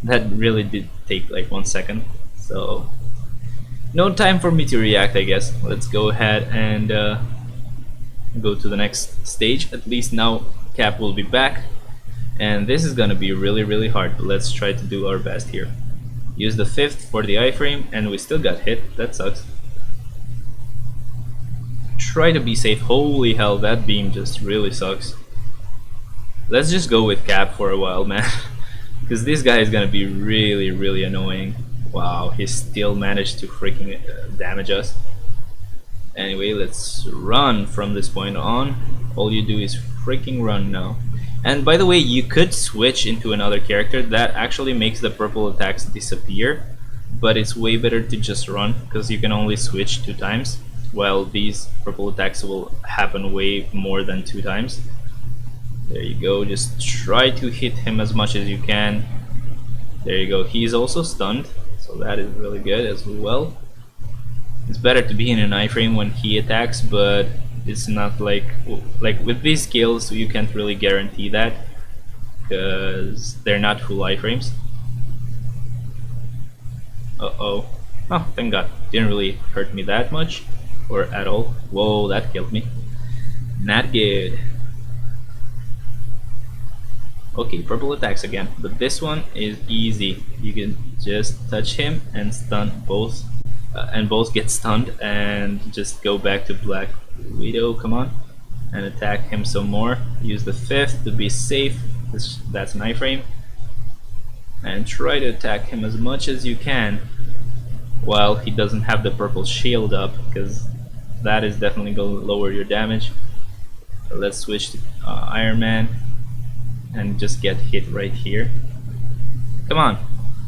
That really did take like 1 second, so no time for me to react, I guess. Let's go ahead and go to the next stage. At least now Cap will be back, and this is gonna be really hard, but let's try to do our best here. Use the 5th for the iframe, and we still got hit. That sucks. Try to be safe. Holy hell, that beam just really sucks. Let's just go with Cap for a while, man, because this guy is gonna be really annoying. Wow, he still managed to freaking damage us. Anyway, let's run from this point on. All you do is freaking run now. And by the way, you could switch into another character. That actually makes the purple attacks disappear, but it's way better to just run, because you can only switch 2 times, while these purple attacks will happen way more than 2 times. There you go, just try to hit him as much as you can. There you go, he's also stunned, so that is really good as well. It's better to be in an iframe when he attacks, but it's not like with these skills you can't really guarantee that because they're not full iframes. Uh-oh. Oh, thank god. Didn't really hurt me that much or at all. Whoa, that killed me. Not good. Okay, purple attacks again, but this one is easy. You can just touch him and stun both, and both get stunned, and just go back to Black Widow. Come on, and attack him some more. Use the fifth to be safe. That's an iframe, and try to attack him as much as you can while he doesn't have the purple shield up, because that is definitely going to lower your damage. Let's switch to Iron Man and just get hit right here. Come on,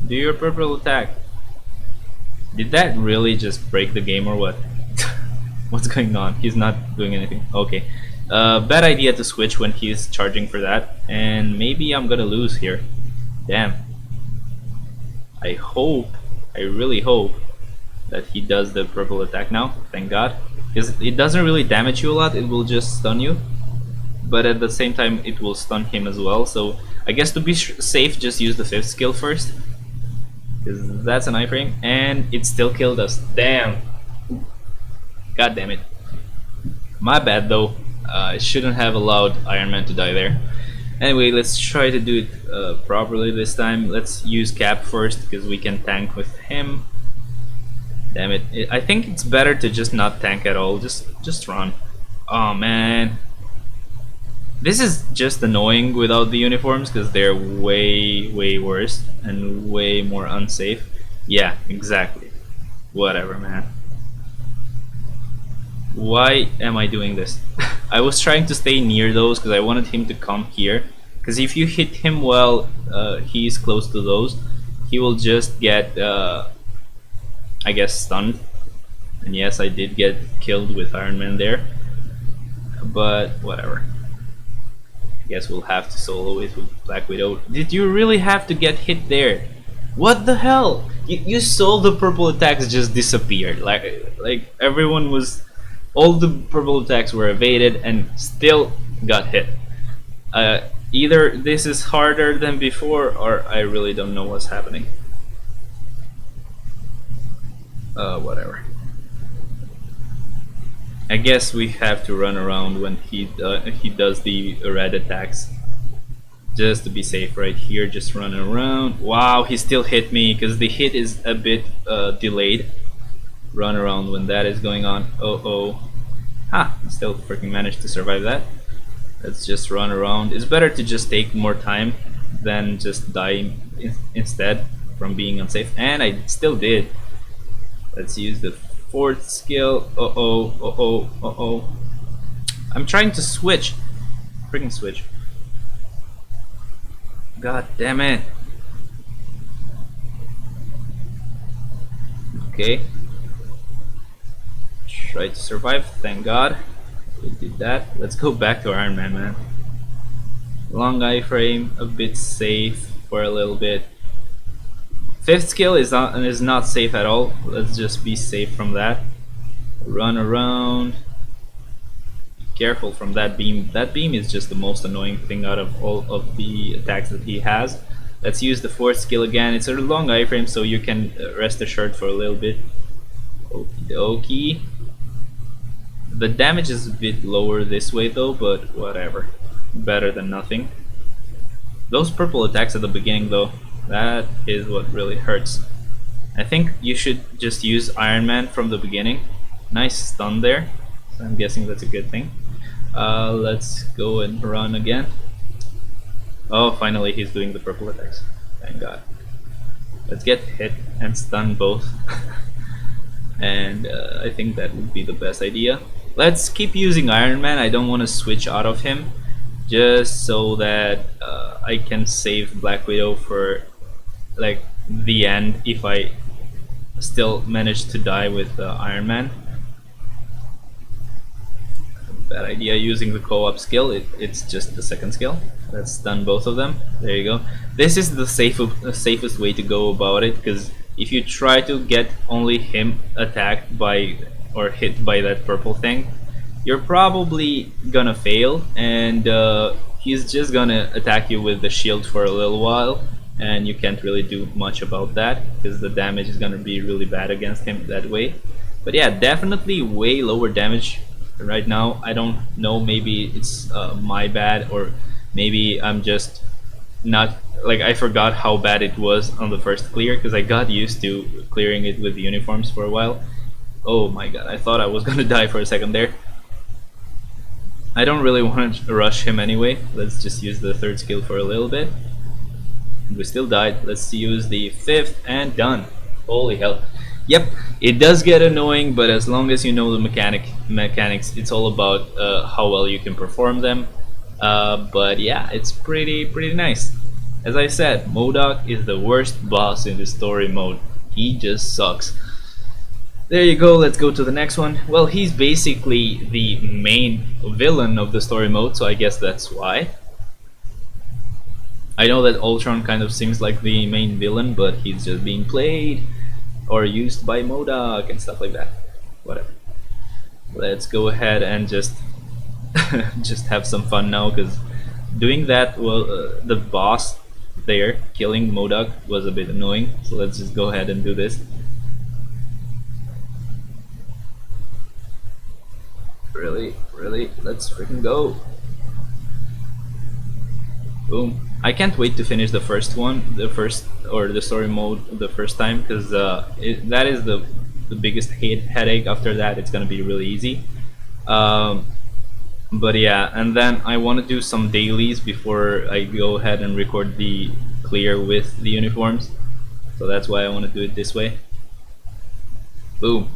do your purple attack. Did that really just break the game or what? What's going on? He's not doing anything. Okay. Bad idea to switch when he's charging for that, and maybe I'm gonna lose here. Damn. I really hope that he does the purple attack now, thank god. Because it doesn't really damage you a lot, it will just stun you. But at the same time it will stun him as well, so I guess to be safe just use the fifth skill first, because that's an iframe, and it still killed us. Damn, god damn it, my bad though. I shouldn't have allowed Iron Man to die there. Anyway, let's try to do it properly this time. Let's use Cap first because we can tank with him. Damn it, I think it's better to just not tank at all, just run. Oh man, this is just annoying without the uniforms because they're way worse and way more unsafe. Yeah, exactly. Whatever, man. Why am I doing this? I was trying to stay near those because I wanted him to come here. Because if you hit him while he's close to those, he will just get, I guess, stunned. And yes, I did get killed with Iron Man there. But whatever. I guess we'll have to solo it with Black Widow. Did you really have to get hit there? What the hell? You saw the purple attacks just disappeared. Like everyone was, all the purple attacks were evaded and still got hit. Either this is harder than before, or I really don't know what's happening. Whatever. I guess we have to run around when he does the red attacks, just to be safe. Right here, just run around. Wow, he still hit me because the hit is a bit delayed. Run around when that is going on. Oh, ha! Still freaking managed to survive that. Let's just run around. It's better to just take more time than just die instead from being unsafe, and I still did. Let's use the fourth skill. Uh-oh. I'm trying to switch. Freaking switch. God damn it. Okay. Try to survive, thank god. We did that. Let's go back to Iron Man, man. Long iframe, a bit safe for a little bit. Fifth skill is not safe at all. Let's just be safe from that. Run around. Be careful from that beam. That beam is just the most annoying thing out of all of the attacks that he has. Let's use the fourth skill again. It's a long iframe, so you can rest assured for a little bit. Okie dokie. The damage is a bit lower this way though, but whatever. Better than nothing. Those purple attacks at the beginning though, that is what really hurts. I think you should just use Iron Man from the beginning. Nice stun there. So I'm guessing that's a good thing. Let's go and run again. Oh, finally he's doing the purple attacks. Thank god. Let's get hit and stun both. And I think that would be the best idea. Let's keep using Iron Man. I don't want to switch out of him, just so that I can save Black Widow for like the end if I still manage to die with Iron Man. Bad idea using the co-op skill. It's just the second skill. Let's stun both of them. There you go. This is the safest way to go about it, because if you try to get only him attacked by or hit by that purple thing, you're probably gonna fail, and he's just gonna attack you with the shield for a little while, and you can't really do much about that because the damage is gonna be really bad against him that way. But yeah, definitely way lower damage right now. I don't know, maybe it's my bad, or maybe I'm just not, like, I forgot how bad it was on the first clear, because I got used to clearing it with the uniforms for a while. Oh my god, I thought I was gonna die for a second there. I don't really want to rush him anyway. Let's just use the third skill for a little bit. We still died. Let's use the fifth, and done. Holy hell. Yep, it does get annoying, but as long as you know the mechanics, it's all about how well you can perform them. But yeah, it's pretty nice. As I said, MODOK is the worst boss in the story mode. He just sucks. There you go, let's go to the next one. Well, he's basically the main villain of the story mode, so I guess that's why. I know that Ultron kind of seems like the main villain, but he's just being played or used by MODOK and stuff like that. Whatever. Let's go ahead and just just have some fun now, because doing that, well, the boss there killing MODOK was a bit annoying. So let's just go ahead and do this. Really, let's freaking go. Boom. I can't wait to finish the first one, the story mode the first time, because that is the biggest headache. After that, it's gonna be really easy. But yeah, and then I want to do some dailies before I go ahead and record the clear with the uniforms. So that's why I want to do it this way. Boom.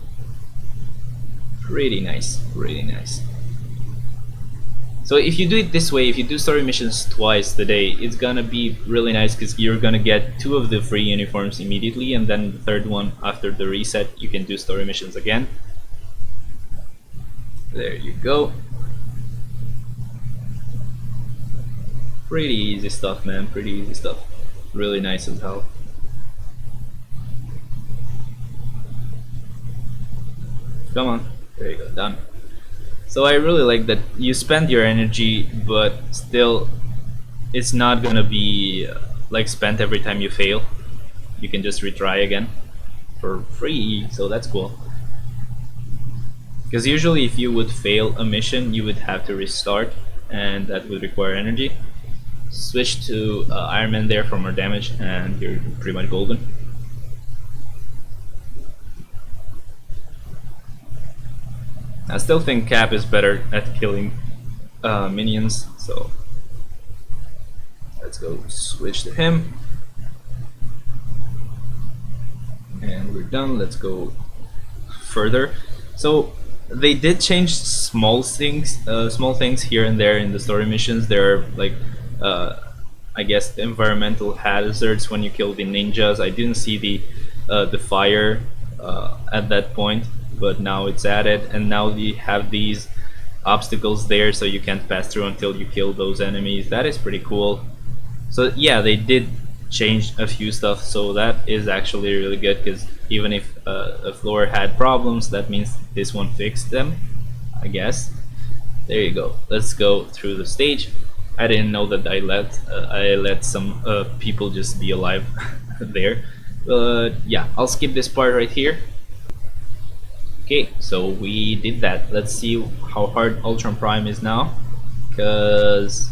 Pretty nice, really nice. So if you do it this way, if you do story missions twice today, it's gonna be really nice, because you're gonna get 2 of the free uniforms immediately, and then the third one after the reset you can do story missions again. There you go. Pretty easy stuff, man, pretty easy stuff. Really nice as hell. Come on. There you go, done. So I really like that you spend your energy, but still it's not gonna be like spent every time you fail. You can just retry again for free, so that's cool. Because usually if you would fail a mission, you would have to restart, and that would require energy. Switch to Iron Man there for more damage, and you're pretty much golden. I still think Cap is better at killing minions, so let's go switch to him. And we're done. Let's go further. So they did change small things here and there in the story missions. There are like I guess environmental hazards when you kill the ninjas. I didn't see the fire at that point, but now it's added, and now you have these obstacles there, so you can't pass through until you kill those enemies. That is pretty cool. So yeah, they did change a few stuff, so that is actually really good, because even if a floor had problems, that means this one fixed them, I guess. There you go. Let's go through the stage. I didn't know that I let some people just be alive there, but yeah, I'll skip this part right here. Okay, so we did that. Let's see how hard Ultron Prime is now, because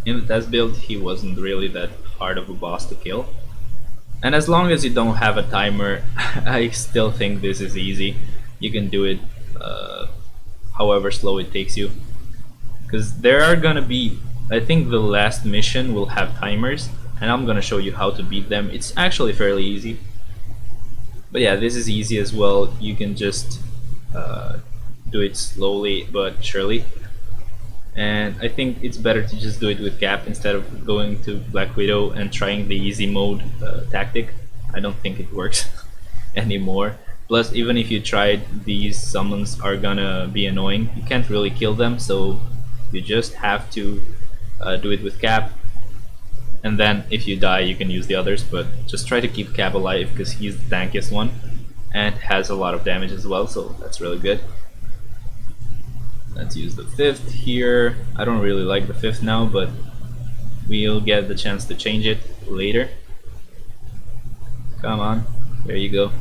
in the test build he wasn't really that hard of a boss to kill. And as long as you don't have a timer, I still think this is easy. You can do it however slow it takes you, because there are gonna be, I think the last mission will have timers, and I'm gonna show you how to beat them. It's actually fairly easy. But yeah, this is easy as well. You can just do it slowly but surely. And I think it's better to just do it with Cap instead of going to Black Widow and trying the easy mode tactic. I don't think it works anymore. Plus, even if you tried, these summons are gonna be annoying. You can't really kill them, so you just have to do it with Cap. And then if you die, you can use the others, but just try to keep Cap alive because he's the tankiest one and has a lot of damage as well, so that's really good. Let's use the 5th here. I don't really like the 5th now, but we'll get the chance to change it later. Come on, there you go.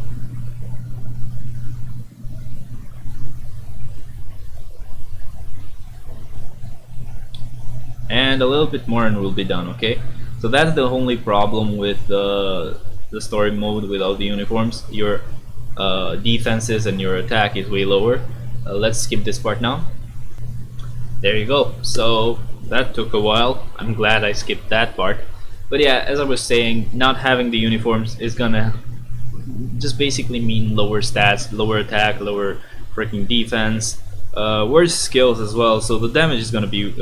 And a little bit more and we'll be done, okay? So that's the only problem with the story mode without the uniforms. Your defenses and your attack is way lower. Let's skip this part now. There you go. So that took a while. I'm glad I skipped that part. But yeah, as I was saying, not having the uniforms is gonna just basically mean lower stats, lower attack, lower freaking defense, worse skills as well, so the damage is gonna be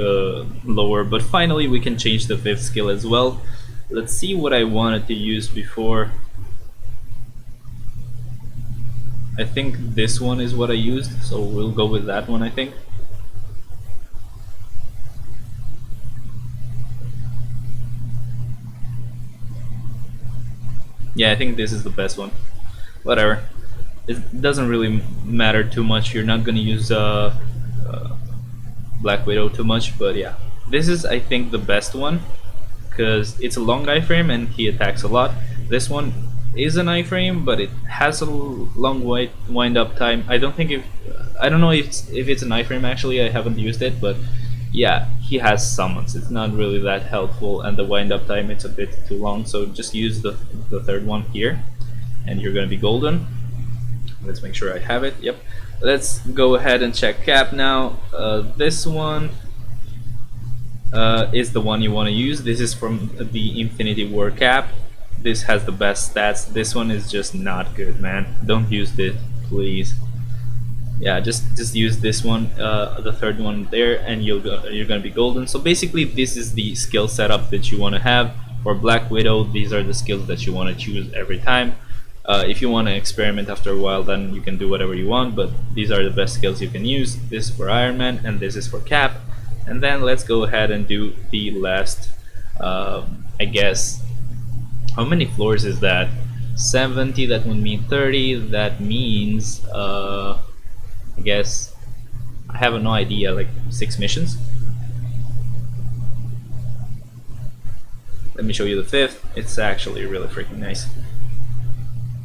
lower, but finally we can change the 5th skill as well. Let's see what I wanted to use before. I think this one is what I used, so we'll go with that one, I think. Yeah, I think this is the best one. Whatever. It doesn't really matter too much. You're not gonna use Black Widow too much, but yeah. This is, I think, the best one because it's a long iframe and he attacks a lot. This one is an iframe, but it has a long wind up time. I don't know if it's an iframe actually. I haven't used it, but yeah, he has summons. It's not really that helpful, and the wind up time it's a bit too long. So just use the 3rd one here, and you're gonna be golden. Let's make sure I have it. Yep. Let's go ahead and check Cap now. This one is the one you want to use. This is from the Infinity War Cap. This has the best stats. This one is just not good, man. Don't use this, please. Yeah, just use this one, the 3rd one there, and you're gonna be golden. So basically, this is the skill setup that you want to have for Black Widow. These are the skills that you want to choose every time. If you want to experiment after a while, then you can do whatever you want, but these are the best skills you can use. This is for Iron Man, and this is for Cap. And then let's go ahead and do the last, I guess, how many floors is that? 70, that would mean 30, that means, I guess, I have no idea, like 6 missions. Let me show you the 5th, it's actually really freaking nice.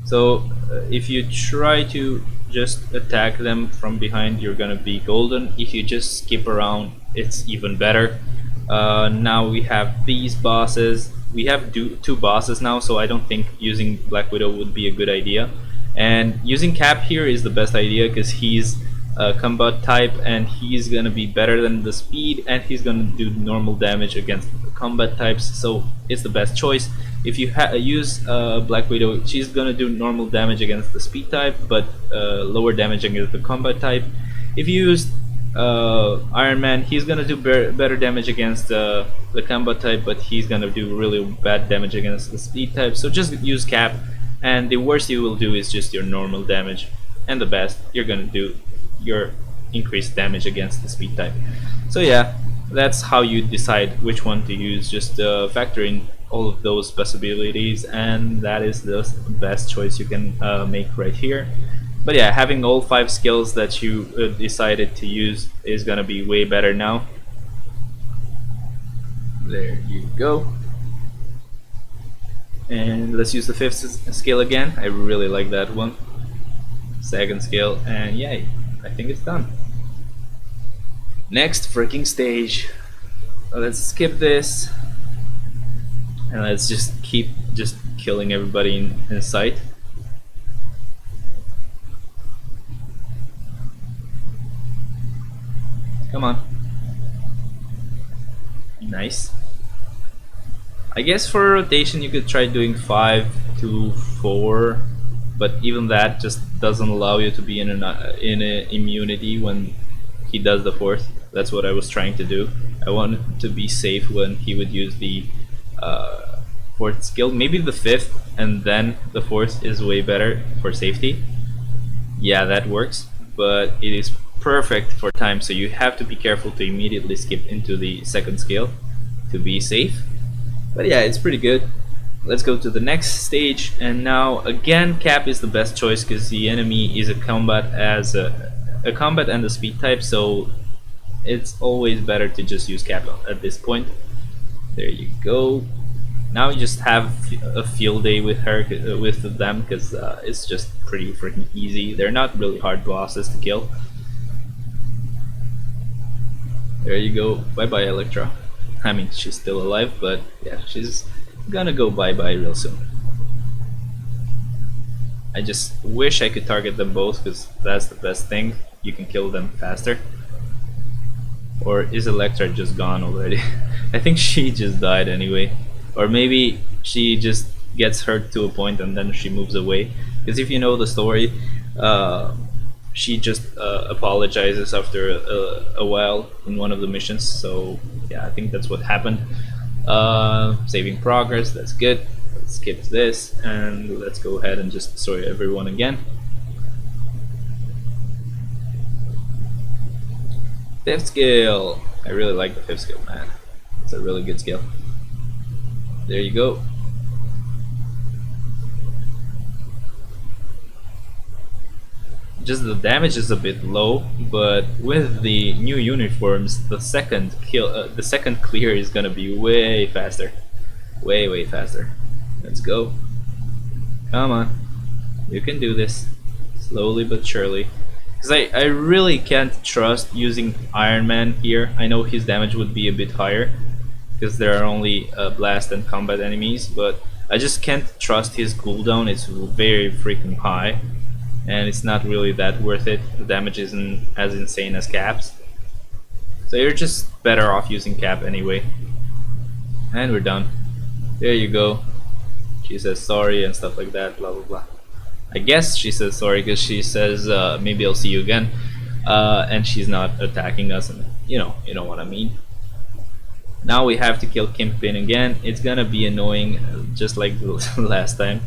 So if you try to just attack them from behind, you're gonna be golden. If you just skip around, it's even better. Now we have these bosses. We have 2 bosses now, so I don't think using Black Widow would be a good idea. And using Cap here is the best idea because he's a combat type and he's gonna be better than the speed, and he's gonna do normal damage against combat types, so it's the best choice. If you use Black Widow, she's gonna do normal damage against the speed type, but lower damage against the combat type. If you use Iron Man, he's gonna do better damage against the combat type, but he's gonna do really bad damage against the speed type. So just use Cap, and the worst you will do is just your normal damage, and the best you're gonna do your increased damage against the speed type. So yeah, that's how you decide which one to use. Just factor in all of those possibilities, and that is the best choice you can make right here. But yeah, having all 5 skills that you decided to use is gonna be way better now. There you go. And let's use the 5th skill again. I really like that one. 2nd skill, and yay, I think it's done. Next freaking stage. Let's skip this, and let's just keep killing everybody in sight. Come on. Nice. I guess for rotation you could try doing 5 to 4, but even that just doesn't allow you to be in a immunity when he does the 4th. That's what I was trying to do. I wanted to be safe when he would use the 4th skill. Maybe the 5th and then the 4th is way better for safety. Yeah, that works, but it is perfect for time, so you have to be careful to immediately skip into the second skill to be safe. But yeah, it's pretty good. Let's go to the next stage, and now again Cap is the best choice because the enemy is a combat and a speed type, so it's always better to just use Cap at this point. There you go. Now you just have a field day with her, with them, because it's just pretty freaking easy. They're not really hard bosses to kill. There you go. Bye bye, Electra. I mean, she's still alive, but yeah, she's gonna go bye bye real soon. I just wish I could target them both, because that's the best thing. You can kill them faster. Or is Electra just gone already? I think she just died anyway. Or maybe she just gets hurt to a point and then she moves away. Because if you know the story, she just apologizes after a while in one of the missions. So yeah, I think that's what happened. Saving progress, that's good. Let's skip this and let's go ahead and just destroy everyone again. Fifth skill. I really like the fifth skill, man. It's a really good skill. There you go. Just the damage is a bit low, but with the new uniforms, the second clear is gonna be way faster, way faster. Let's go. Come on, you can do this, slowly but surely. Because I really can't trust using Iron Man here. I know his damage would be a bit higher, because there are only blast and combat enemies, but I just can't trust his cooldown. It's very freaking high, and it's not really that worth it. The damage isn't as insane as Cap's, so you're just better off using Cap anyway. And we're done. There you go. She says sorry and stuff like that, blah blah blah. I guess she says sorry because she says maybe I'll see you again, and she's not attacking us, and you know what I mean. Now we have to kill Kingpin again. It's gonna be annoying, just like the last time.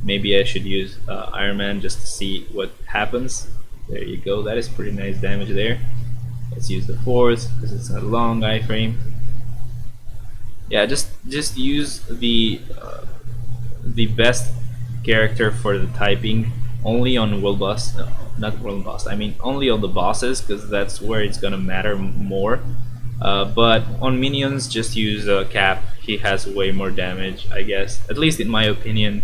Maybe I should use Iron Man just to see what happens. There you go. That is pretty nice damage there. Let's use the fourth because it's a long iframe. Yeah, just use the best character for the typing only on world boss, not world boss. I mean only on the bosses, because that's where it's gonna matter more. But on minions, just use Cap. He has way more damage, I guess, at least in my opinion,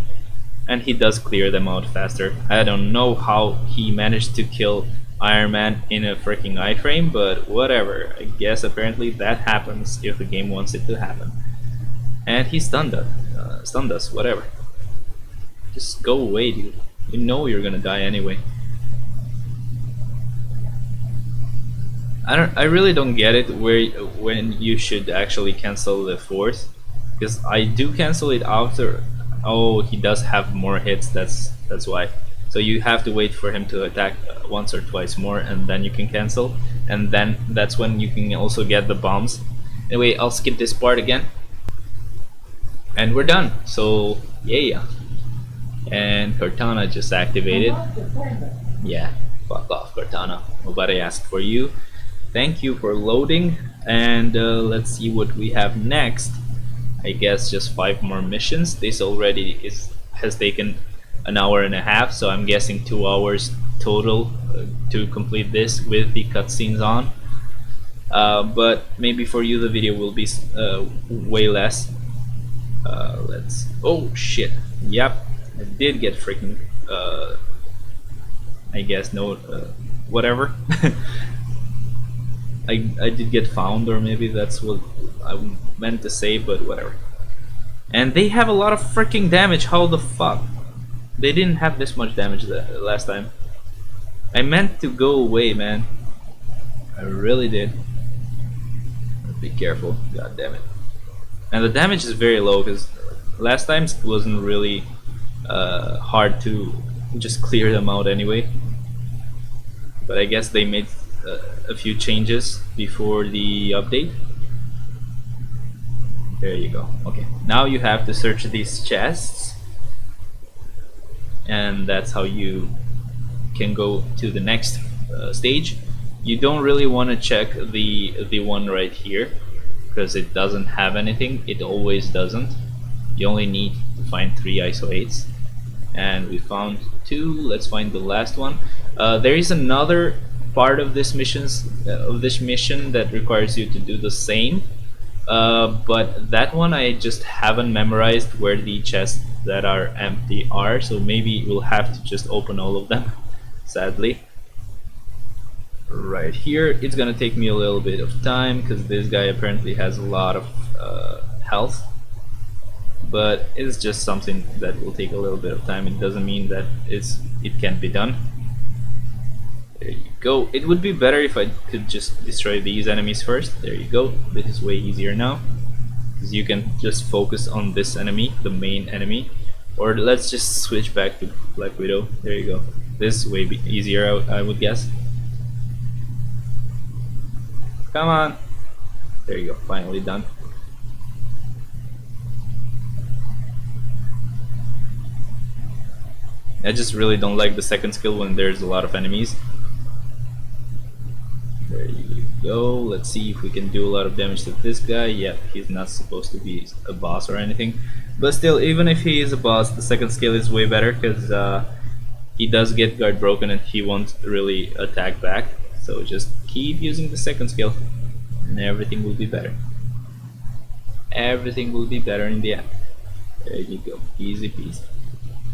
and he does clear them out faster. I don't know how he managed to kill Iron Man in a freaking iframe, but whatever. I guess apparently that happens if the game wants it to happen. And he stunned us, whatever. Just go away, dude. You know you're gonna die anyway. I really don't get it when you should actually cancel the fourth, because I do cancel it after. Oh, he does have more hits. That's why. So you have to wait for him to attack once or twice more, and then you can cancel, and then that's when you can also get the bombs. Anyway, I'll skip this part again, and we're done. So yeah. And Cortana just activated. Yeah, fuck off, Cortana. Nobody asked for you. Thank you for loading, and let's see what we have next. I guess just 5 more missions. This already has taken an hour and a half, so I'm guessing 2 hours total to complete this with the cutscenes on. But maybe for you the video will be way less. Let's. Oh shit! Yep. I did get freaking, I guess, no, whatever. I did get found, or maybe that's what I meant to say, but whatever. And they have a lot of freaking damage. How the fuck? They didn't have this much damage last time. I meant to go away, man. I really did. Be careful, god damn it. And the damage is very low, because last time it wasn't really hard to just clear them out anyway, but I guess they made a few changes before the update. There you go. Okay, now you have to search these chests, and that's how you can go to the next stage. You don't really want to check the one right here because it doesn't have anything. It always doesn't. You only need to find 3 ISO 8s, and we found 2. Let's find the last one. There is another part of this mission that requires you to do the same, but that one I just haven't memorized where the chests that are empty are, so maybe we'll have to just open all of them, sadly. Right here, it's gonna take me a little bit of time because this guy apparently has a lot of health, but it's just something that will take a little bit of time. It doesn't mean that it can't be done. There you go. It would be better if I could just destroy these enemies first. There you go. This is way easier now because you can just focus on this enemy, the main enemy. Or let's just switch back to Black Widow. There you go. This is way easier, I would guess. Come on. There you go. Finally done. I just really don't like the second skill when there's a lot of enemies. There you go. Let's see if we can do a lot of damage to this guy. Yep, he's not supposed to be a boss or anything. But still, even if he is a boss, the second skill is way better because he does get guard broken and he won't really attack back. So just keep using the second skill and everything will be better. Everything will be better in the end. There you go. Easy peasy.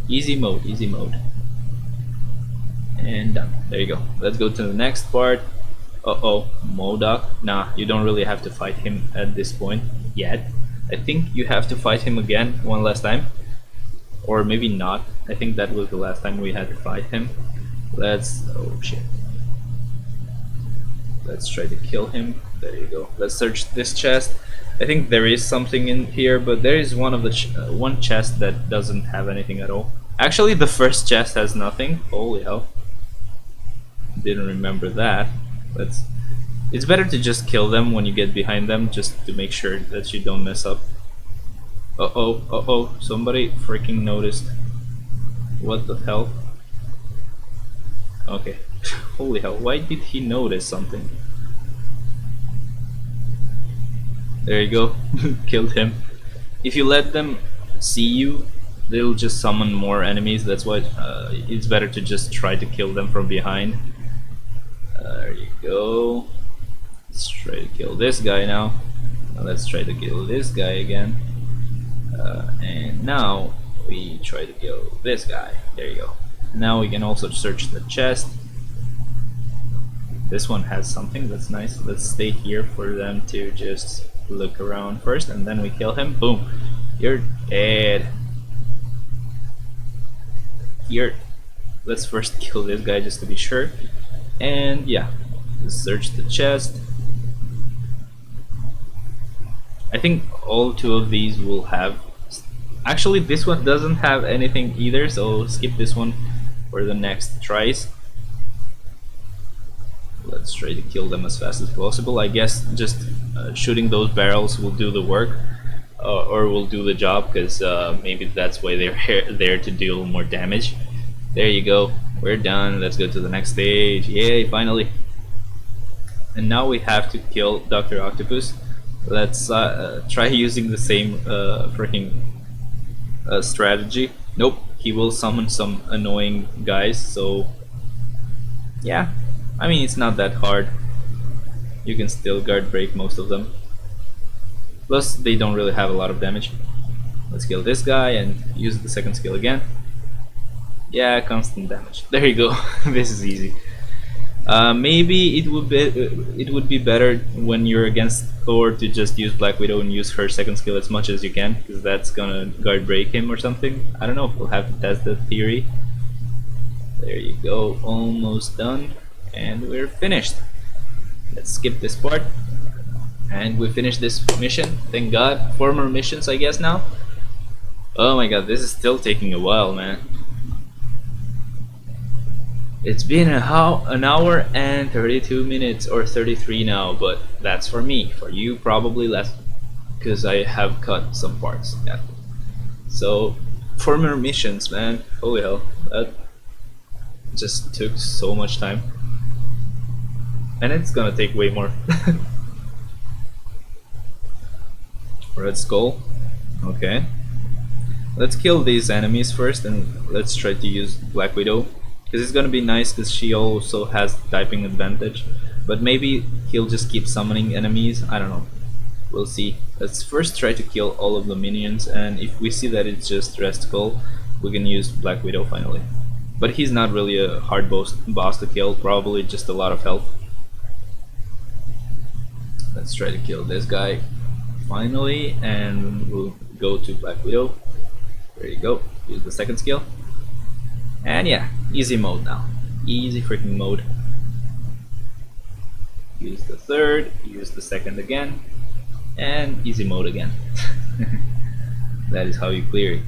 Easy mode, easy mode. And done. There you go. Let's go to the next part. Uh-oh, MODOK. Nah, you don't really have to fight him at this point yet. I think you have to fight him again one last time. Or maybe not. I think that was the last time we had to fight him. Oh shit. Let's try to kill him. There you go. Let's search this chest. I think there is something in here, but there is one of the one chest that doesn't have anything at all. Actually, the first chest has nothing. Holy hell. Didn't remember that. It's better to just kill them when you get behind them, just to make sure that you don't mess up. Uh-oh, somebody freaking noticed. What the hell? Okay. Holy hell, why did he notice something? There you go. Killed him. If you let them see you, they'll just summon more enemies. That's why it's better to just try to kill them from behind. There you go. Let's try to kill this guy now. Let's try to kill this guy again. And now we try to kill this guy. There you go. Now we can also search the chest. This one has something that's nice. Let's stay here for them to just look around first, and then we kill him. Boom. You're dead. Here. Let's first kill this guy just to be sure. And yeah, let's search the chest. I think all 2 of these will have. Actually, this one doesn't have anything either, so skip this one for the next tries. Let's try to kill them as fast as possible. I guess just shooting those barrels will do the work, or will do the job, because maybe that's why they're there to deal more damage. There you go. We're done. Let's go to the next stage. Yay, finally. And now we have to kill Dr. Octopus. Let's try using the same freaking strategy. Nope, he will summon some annoying guys, so yeah. I mean, it's not that hard. You can still guard break most of them. Plus, they don't really have a lot of damage. Let's kill this guy and use the second skill again. Yeah, constant damage. There you go. This is easy. Maybe it would be better when you're against Thor to just use Black Widow and use her second skill as much as you can, because that's gonna guard break him or something. I don't know. We'll have to test that theory. There you go. Almost done. And we're finished. Let's skip this part. And we finished this mission. Thank God. 4 more missions, I guess, now. Oh my god, this is still taking a while, man. It's been an hour and 32 minutes, or 33 now, but that's for me. For you, probably less, because I have cut some parts. Yeah. So, 4 more missions, man. Holy hell. just took so much time, and it's gonna take way more. Red Skull. Okay. Let's kill these enemies first, and let's try to use Black Widow, because it's gonna be nice because she also has typing advantage. But maybe he'll just keep summoning enemies. I don't know. We'll see. Let's first try to kill all of the minions, and if we see that it's just Red Skull, we can use Black Widow finally. But he's not really a hard boss to kill. Probably just a lot of health. Let's try to kill this guy finally, and we'll go to Black Widow. There you go. Use the second skill. And yeah, easy mode now. Easy freaking mode. Use the third, use the second again, and easy mode again. That is how you clear it.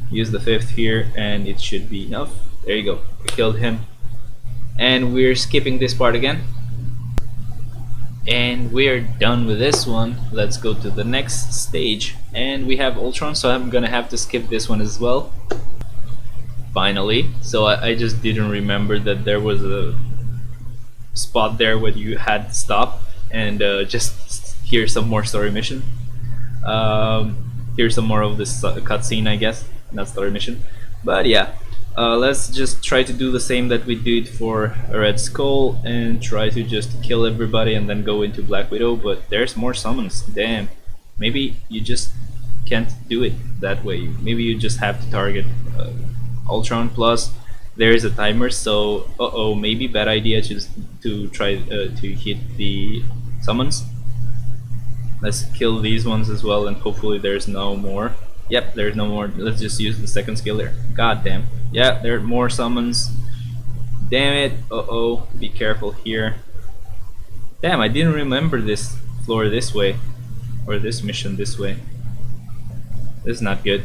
Use the fifth here, and it should be enough. There you go. We killed him. And we're skipping this part again. And we're done with this one. Let's go to the next stage. And we have Ultron, so I'm gonna have to skip this one as well. Finally. So I just didn't remember that there was a spot there where you had to stop and just hear some more story mission. Here's some more of this cutscene, I guess, not story mission. But yeah, let's just try to do the same that we did for Red Skull and try to just kill everybody and then go into Black Widow. But there's more summons. Damn. Maybe you just can't do it that way. Maybe you just have to target Ultron. Plus there is a timer, so maybe bad idea to try to hit the summons. Let's kill these ones as well, and hopefully there's no more. Yep, there's no more. Let's just use the second skill there. God damn. Yeah, there are more summons. Damn it. Be careful here. Damn, I didn't remember this floor this way, or this mission this way. This is not good.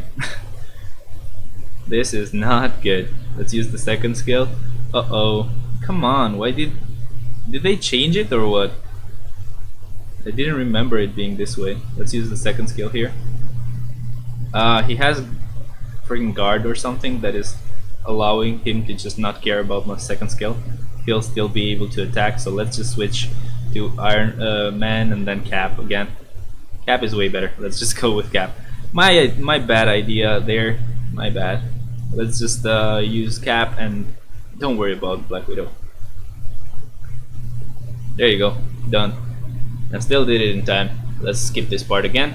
This is not good. Let's use the second skill. Come on, why did they change it or what? I didn't remember it being this way. Let's use the second skill here. He has freaking guard or something that is allowing him to just not care about my second skill. He'll still be able to attack, so let's just switch to Iron Man and then Cap again. Cap is way better. Let's just go with Cap. My bad idea there. My bad. Let's just use Cap and don't worry about Black Widow. There you go. Done. I still did it in time. Let's skip this part again.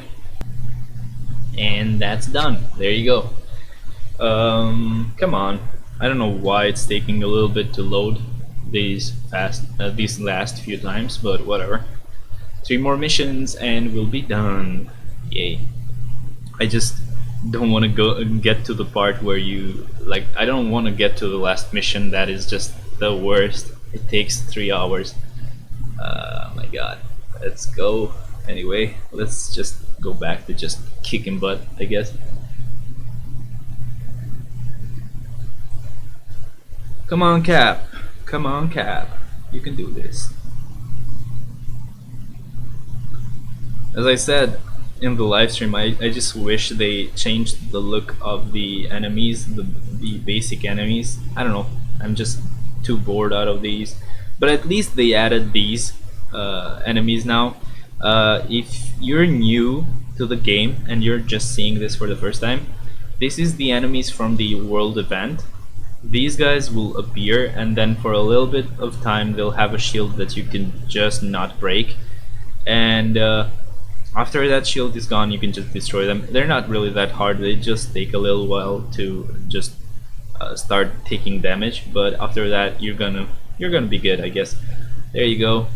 And that's done. There you go. Come on. I don't know why it's taking a little bit to load these last few times, but whatever. 3 more missions and we'll be done. Yay. I just don't want to get to the part where you I don't want to get to the last mission. That is just the worst. It takes 3 hours. My god. Let's go. Anyway, let's just go back to just kicking butt, I guess. Come on, Cap. Come on, Cap. You can do this. As I said in the live stream, I just wish they changed the look of the enemies, the basic enemies. I don't know. I'm just too bored out of these. But at least they added these enemies now. If you're new to the game and you're just seeing this for the first time, this is the enemies from the world event. These guys will appear, and then for a little bit of time they'll have a shield that you can just not break, and after that shield is gone you can just destroy them. They're not really that hard, they just take a little while to just start taking damage, but after that you're gonna be good, I guess. There you go.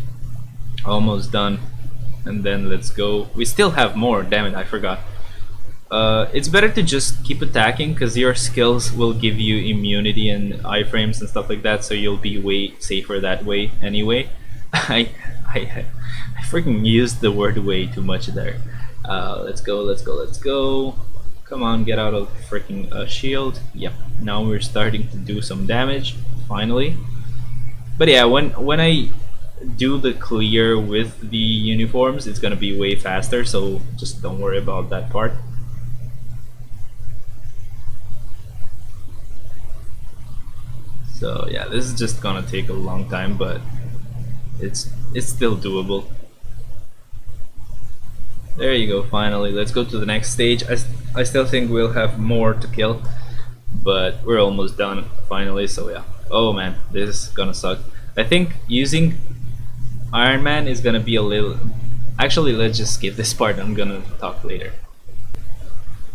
Almost done. And then let's go. We still have more, damn it, I forgot. It's better to just keep attacking because your skills will give you immunity and iframes and stuff like that, so you'll be way safer that way anyway. I freaking used the word way too much there. Let's go. Come on, get out of freaking shield. Yep, now we're starting to do some damage, finally. But yeah, when I do the clear with the uniforms, it's gonna be way faster, so just don't worry about that part. So yeah, this is just gonna take a long time, but it's still doable. There you go, finally. Let's go to the next stage. I still think we'll have more to kill, but we're almost done finally, so yeah. Oh man, this is gonna suck. I think using Iron Man is gonna be a little... Actually, let's just skip this part, I'm gonna talk later.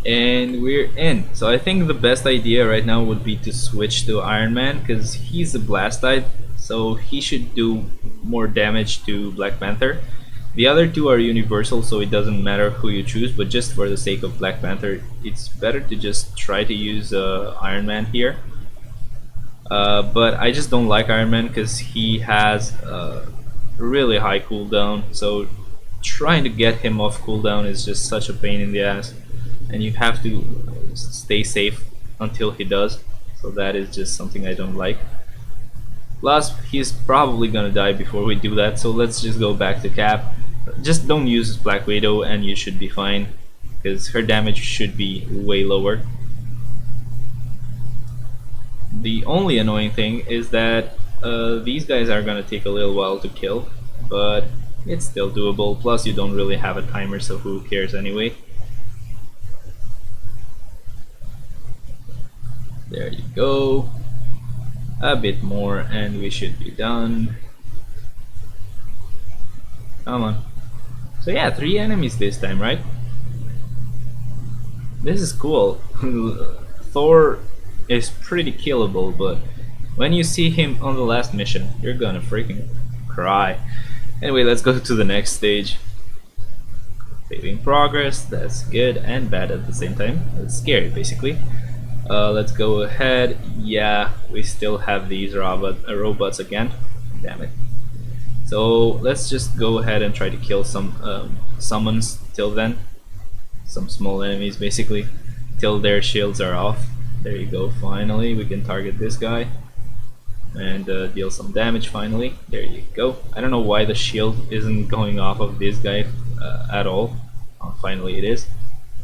And we're in. So I think the best idea right now would be to switch to Iron Man, because he's a blast type, so he should do more damage to Black Panther. The other two are universal, so it doesn't matter who you choose, but just for the sake of Black Panther, it's better to just try to use Iron Man here. But I just don't like Iron Man because he has a really high cooldown, so trying to get him off cooldown is just such a pain in the ass, and you have to stay safe until he does, so that is just something I don't like. Plus, he's probably gonna die before we do that, so let's just go back to Cap. Just don't use Black Widow and you should be fine, because her damage should be way lower. The only annoying thing is that these guys are gonna take a little while to kill, but it's still doable. Plus, you don't really have a timer, so who cares anyway. There you go. A bit more and we should be done. Come on. So yeah, 3 enemies this time, right? This is cool. Thor is pretty killable, but when you see him on the last mission, you're gonna freaking cry. Anyway, let's go to the next stage. Saving progress, that's good and bad at the same time. It's scary, basically. Let's go ahead. Yeah, we still have these robots again. Damn it. So let's just go ahead and try to kill some summons till then. Some small enemies, basically, till their shields are off. There you go, finally. We can target this guy and deal some damage finally. There you go. I don't know why the shield isn't going off of this guy at all. Oh, finally it is.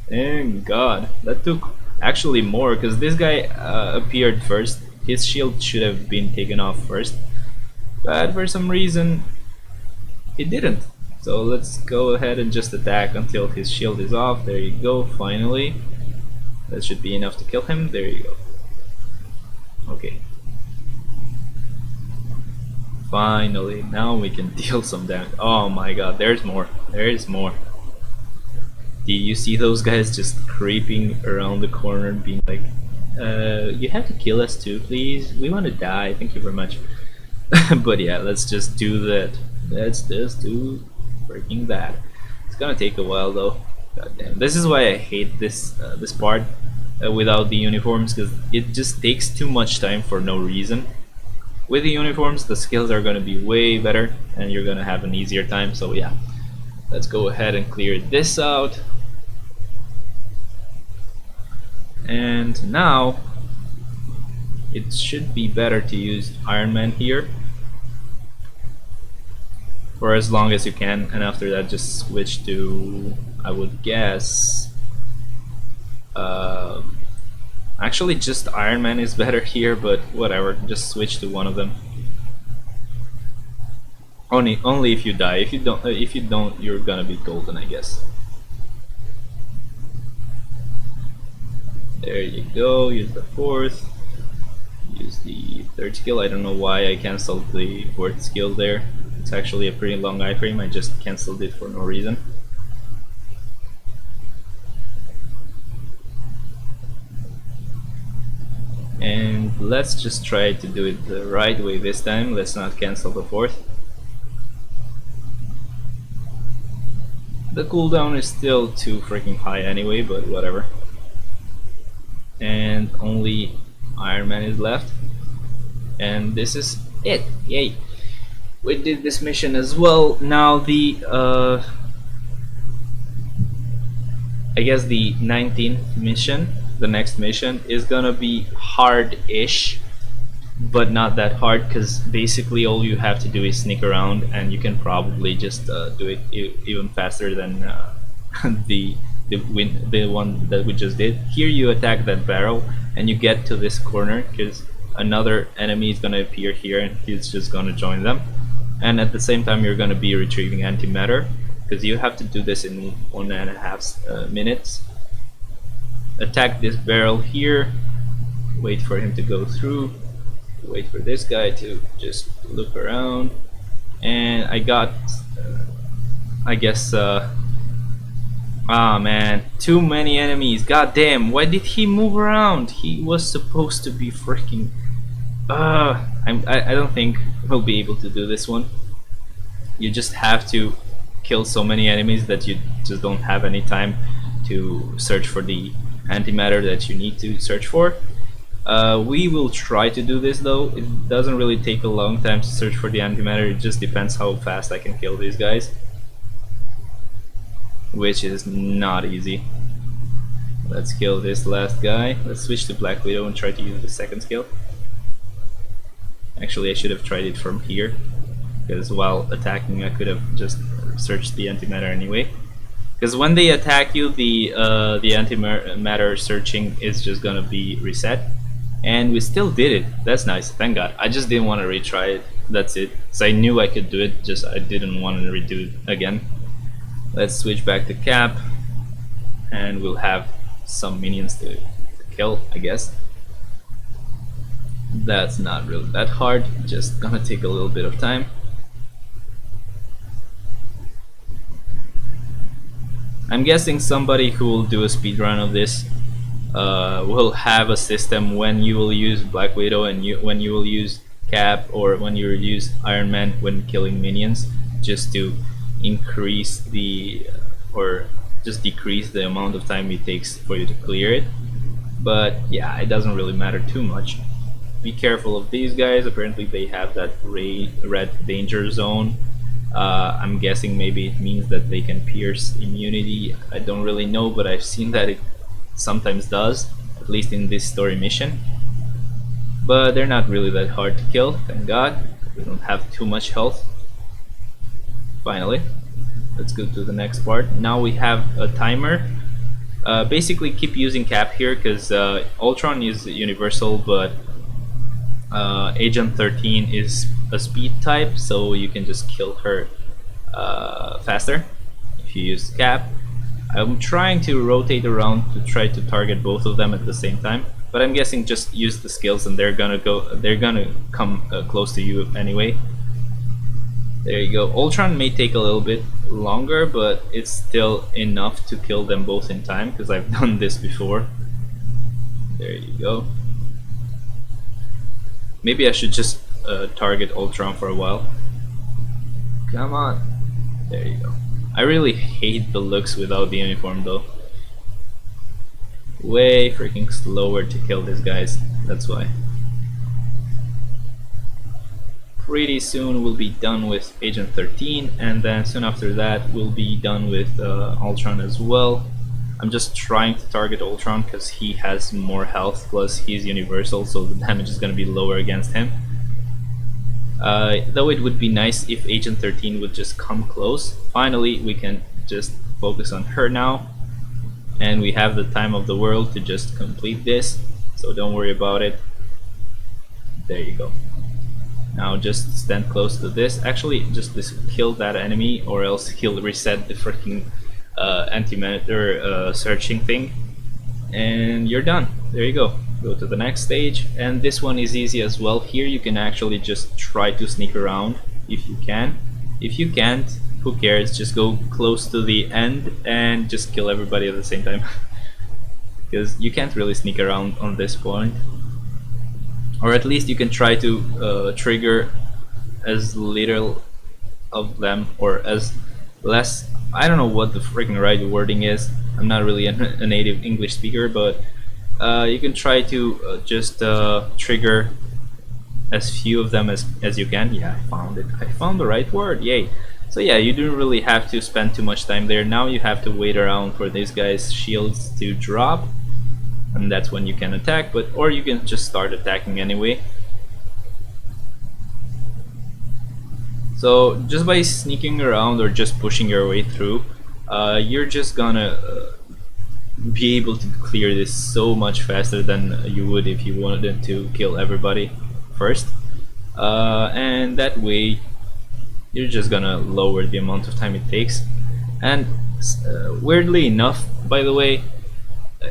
Thank God. That took actually more, because this guy appeared first. His shield should have been taken off first, but for some reason it didn't. So let's go ahead and just attack until his shield is off. There you go, finally. That should be enough to kill him. There you go. Okay. Finally, now we can deal some damage. Oh my god, there's more. There is more. Do you see those guys just creeping around the corner being like, you have to kill us too, please? We want to die, thank you very much. But yeah, let's just do that. Let's just do freaking that. It's gonna take a while though. God damn. This is why I hate this part without the uniforms, because it just takes too much time for no reason. With the uniforms, the skills are gonna be way better and you're gonna have an easier time, so yeah. Let's go ahead and clear this out. And now it should be better to use Iron Man here for as long as you can, and after that just switch to, I would guess, actually just Iron Man is better here, but whatever, just switch to one of them. Only if you die. If you don't, you're gonna be golden, I guess. There you go. Use the fourth. Use the third skill. I don't know why I cancelled the fourth skill there. It's actually a pretty long iframe. I just cancelled it for no reason. And let's just try to do it the right way this time. Let's not cancel the fourth. The cooldown is still too freaking high anyway, but whatever. And only Iron Man is left. And this is it. Yay! We did this mission as well. Now the I guess the 19th mission, the next mission, is gonna be hard-ish, but not that hard, because basically all you have to do is sneak around and you can probably just do it even faster than the one that we just did. Here you attack that barrel and you get to this corner, because another enemy is gonna appear here and he's just gonna join them. And at the same time you're gonna be retrieving antimatter, because you have to do this in 1.5 minutes. Attack this barrel here, wait for him to go through, wait for this guy to just look around, and I got I guess ah man, too many enemies. God damn, why did he move around? He was supposed to be freaking I don't think we'll be able to do this one. You just have to kill so many enemies that you just don't have any time to search for the antimatter that you need to search for. We will try to do this though. It doesn't really take a long time to search for the antimatter, it just depends how fast I can kill these guys, which is not easy. Let's kill this last guy. Let's switch to Black Widow and try to use the second skill. Actually, I should have tried it from here, because while attacking I could have just searched the antimatter anyway. Because when they attack you, the antimatter searching is just gonna be reset. And we still did it. That's nice, thank god. I just didn't want to retry it, that's it. So I knew I could do it, just I didn't want to redo it again. Let's switch back to Cap, and we'll have some minions to kill, I guess. That's not really that hard, just gonna take a little bit of time. I'm guessing somebody who will do a speedrun of this will have a system when you will use Black Widow and when you will use Cap, or when you will use Iron Man when killing minions, just to increase the or just decrease the amount of time it takes for you to clear it. But yeah, it doesn't really matter too much. Be careful of these guys, apparently they have that red danger zone. I'm guessing maybe it means that they can pierce immunity. I don't really know, but I've seen that it sometimes does, at least in this story mission. But they're not really that hard to kill, thank god. We don't have too much health. Finally, let's go to the next part. Now we have a timer. Basically keep using Cap here, because Ultron is universal, but Agent 13 is a speed type, so you can just kill her faster if you use Cap. I'm trying to rotate around to try to target both of them at the same time, but I'm guessing just use the skills and they're gonna come close to you anyway. There you go. Ultron may take a little bit longer, but it's still enough to kill them both in time, because I've done this before. There you go. Maybe I should just target Ultron for a while. Come on. There you go. I really hate the looks without the uniform though. Way freaking slower to kill these guys, that's why. Pretty soon we'll be done with Agent 13, and then soon after that we'll be done with Ultron as well. I'm just trying to target Ultron because he has more health, plus he's universal, so the damage is going to be lower against him. Though it would be nice if Agent 13 would just come close. Finally, we can just focus on her now, and we have the time of the world to just complete this, so don't worry about it. There you go. Now just stand close to this. Actually, just kill that enemy, or else he'll reset the freaking antimatter searching thing, and you're done. There you go. Go to the next stage, and this one is easy as well. Here you can actually just try to sneak around if you can. If you can't, who cares, just go close to the end and just kill everybody at the same time. Because you can't really sneak around on this point, or at least you can try to trigger as little of them, or as less. I don't know what the freaking right wording is. I'm not really a native English speaker, but you can try to just trigger as few of them as you can. Yeah, I found it. I found the right word. Yay! So yeah, you don't really have to spend too much time there. Now you have to wait around for these guys' shields to drop, and that's when you can attack. Or you can just start attacking anyway. So just by sneaking around or just pushing your way through, you're just gonna be able to clear this so much faster than you would if you wanted to kill everybody first. And that way you're just gonna lower the amount of time it takes. And weirdly enough, by the way,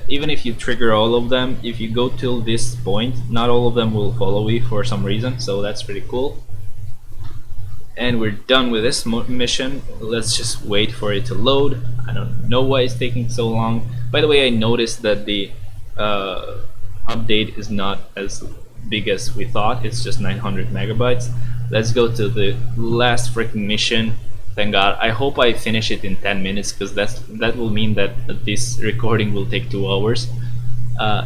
even if you trigger all of them, if you go till this point, not all of them will follow you for some reason, so that's pretty cool. And we're done with this mission. Let's just wait for it to load. I don't know why it's taking so long. By the way, I noticed that the update is not as big as we thought. It's just 900 megabytes. Let's go to the last freaking mission. Thank God. I hope I finish it in 10 minutes, because that will mean that this recording will take 2 hours.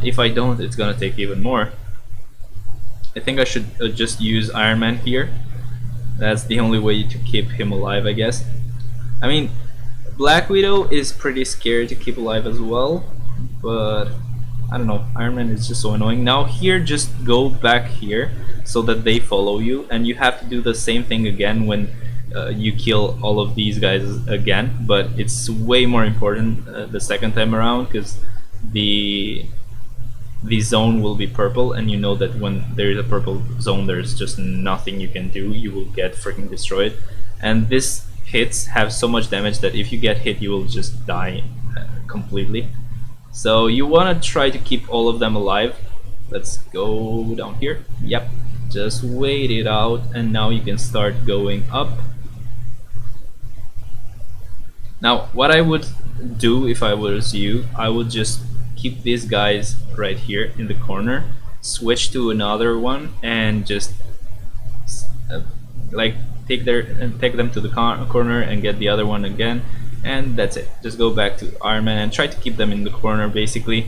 If I don't, it's gonna take even more. I think I should just use Iron Man here. That's the only way to keep him alive, I guess. I mean, Black Widow is pretty scary to keep alive as well, but I don't know, Iron Man is just so annoying. Now here, just go back here so that they follow you, and you have to do the same thing again when you kill all of these guys again, but it's way more important the second time around, because the zone will be purple, and you know that when there is a purple zone, there's just nothing you can do. You will get freaking destroyed, and this hits have so much damage that if you get hit, you will just die completely. So you want to try to keep all of them alive. Let's go down here. Yep, just wait it out, and now you can start going up. Now what I would do if I was you, I would just keep these guys right here in the corner, switch to another one, and just like take them to the corner and get the other one again, and that's it. Just go back to Iron Man and try to keep them in the corner. Basically,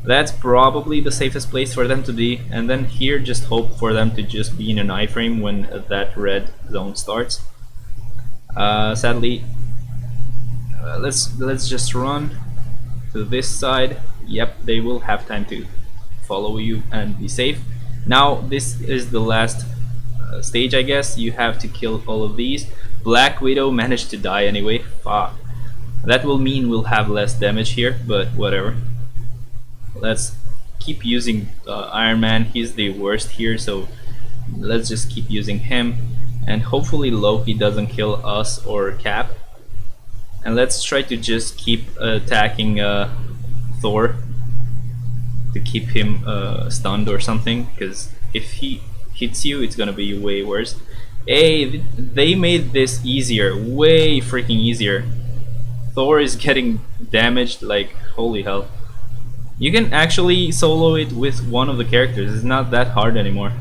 that's probably the safest place for them to be, and then here just hope for them to just be in an iframe when that red zone starts. Sadly, let's just run to this side. Yep, they will have time to follow you and be safe. Now this is the last stage, I guess. You have to kill all of these. Black Widow managed to die anyway. Fuck. That will mean we'll have less damage here, but whatever. Let's keep using Iron Man. He's the worst here, so let's just keep using him, and hopefully Loki doesn't kill us or Cap. And let's try to just keep attacking Thor to keep him stunned or something, because if he hits you, it's gonna be way worse. Hey, they made this easier, way freaking easier. Thor is getting damaged like holy hell. You can actually solo it with one of the characters. It's not that hard anymore.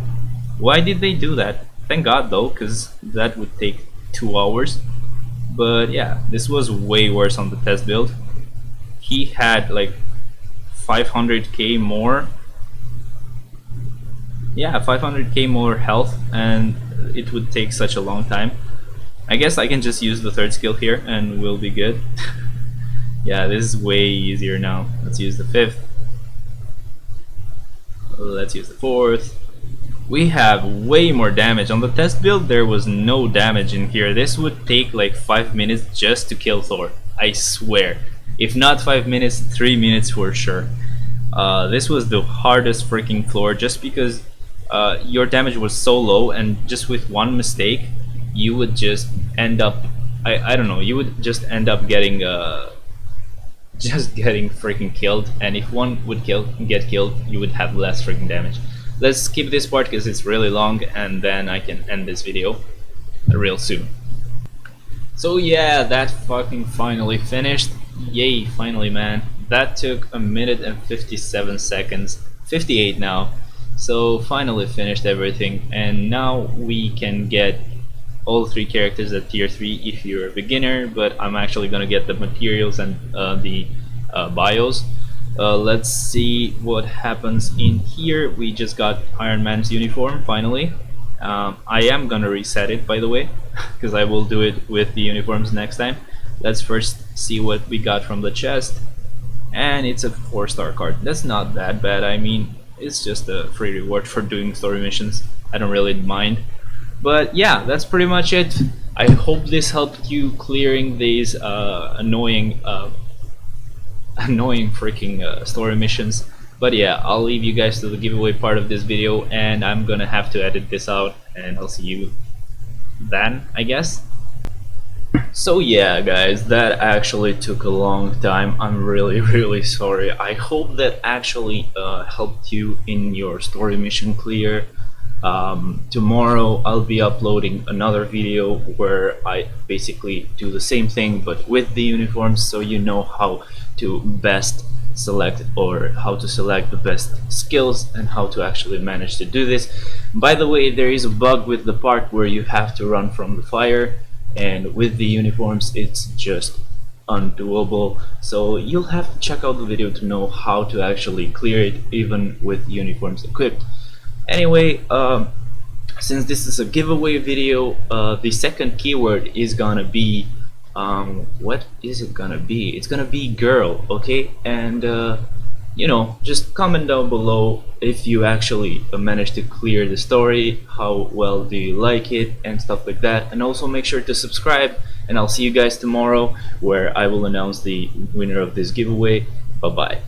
Why did they do that? Thank God though, because that would take 2 hours. But yeah, this was way worse on the test build. He had like 500k more. Yeah, 500k more health, and it would take such a long time. I guess I can just use the third skill here and we'll be good. Yeah, this is way easier now. Let's use the fifth. Let's use the fourth. We have way more damage. On the test build, there was no damage in here. This would take like 5 minutes just to kill Thor. I swear. If not 5 minutes, 3 minutes for sure. This was the hardest freaking floor, just because your damage was so low, and just with one mistake, you would just end up, I don't know, you would just end up getting just getting freaking killed. And if one would get killed, you would have less freaking damage. Let's skip this part because it's really long, and then I can end this video real soon. So yeah, that fucking finally finished. Yay, finally, man. That took 1 minute and 57 seconds, 58 now. So finally finished everything, and now we can get all 3 characters at tier 3 if you're a beginner, but I'm actually gonna get the materials and the bios. Let's see what happens in here. We just got Iron Man's uniform finally. I am gonna reset it, by the way, because I will do it with the uniforms next time. Let's first see what we got from the chest, and it's a 4-star card. That's not that bad. I mean, it's just a free reward for doing story missions. I don't really mind. But yeah, that's pretty much it. I hope this helped you clearing these annoying annoying freaking story missions. But yeah, I'll leave you guys to the giveaway part of this video, and I'm gonna have to edit this out, and I'll see you then, I guess. So yeah, guys, that actually took a long time. I'm really really sorry. I hope that actually helped you in your story mission clear. Tomorrow I'll be uploading another video where I basically do the same thing but with the uniforms, so you know how to best select, or how to select the best skills and how to actually manage to do this. By the way, there is a bug with the part where you have to run from the fire, and with the uniforms it's just undoable, so you'll have to check out the video to know how to actually clear it even with uniforms equipped. Anyway, since this is a giveaway video, the second keyword is gonna be what is it gonna be? It's gonna be girl, okay? And you know, just comment down below if you actually managed to clear the story, how well do you like it, and stuff like that. And also make sure to subscribe, and I'll see you guys tomorrow where I will announce the winner of this giveaway. Bye bye.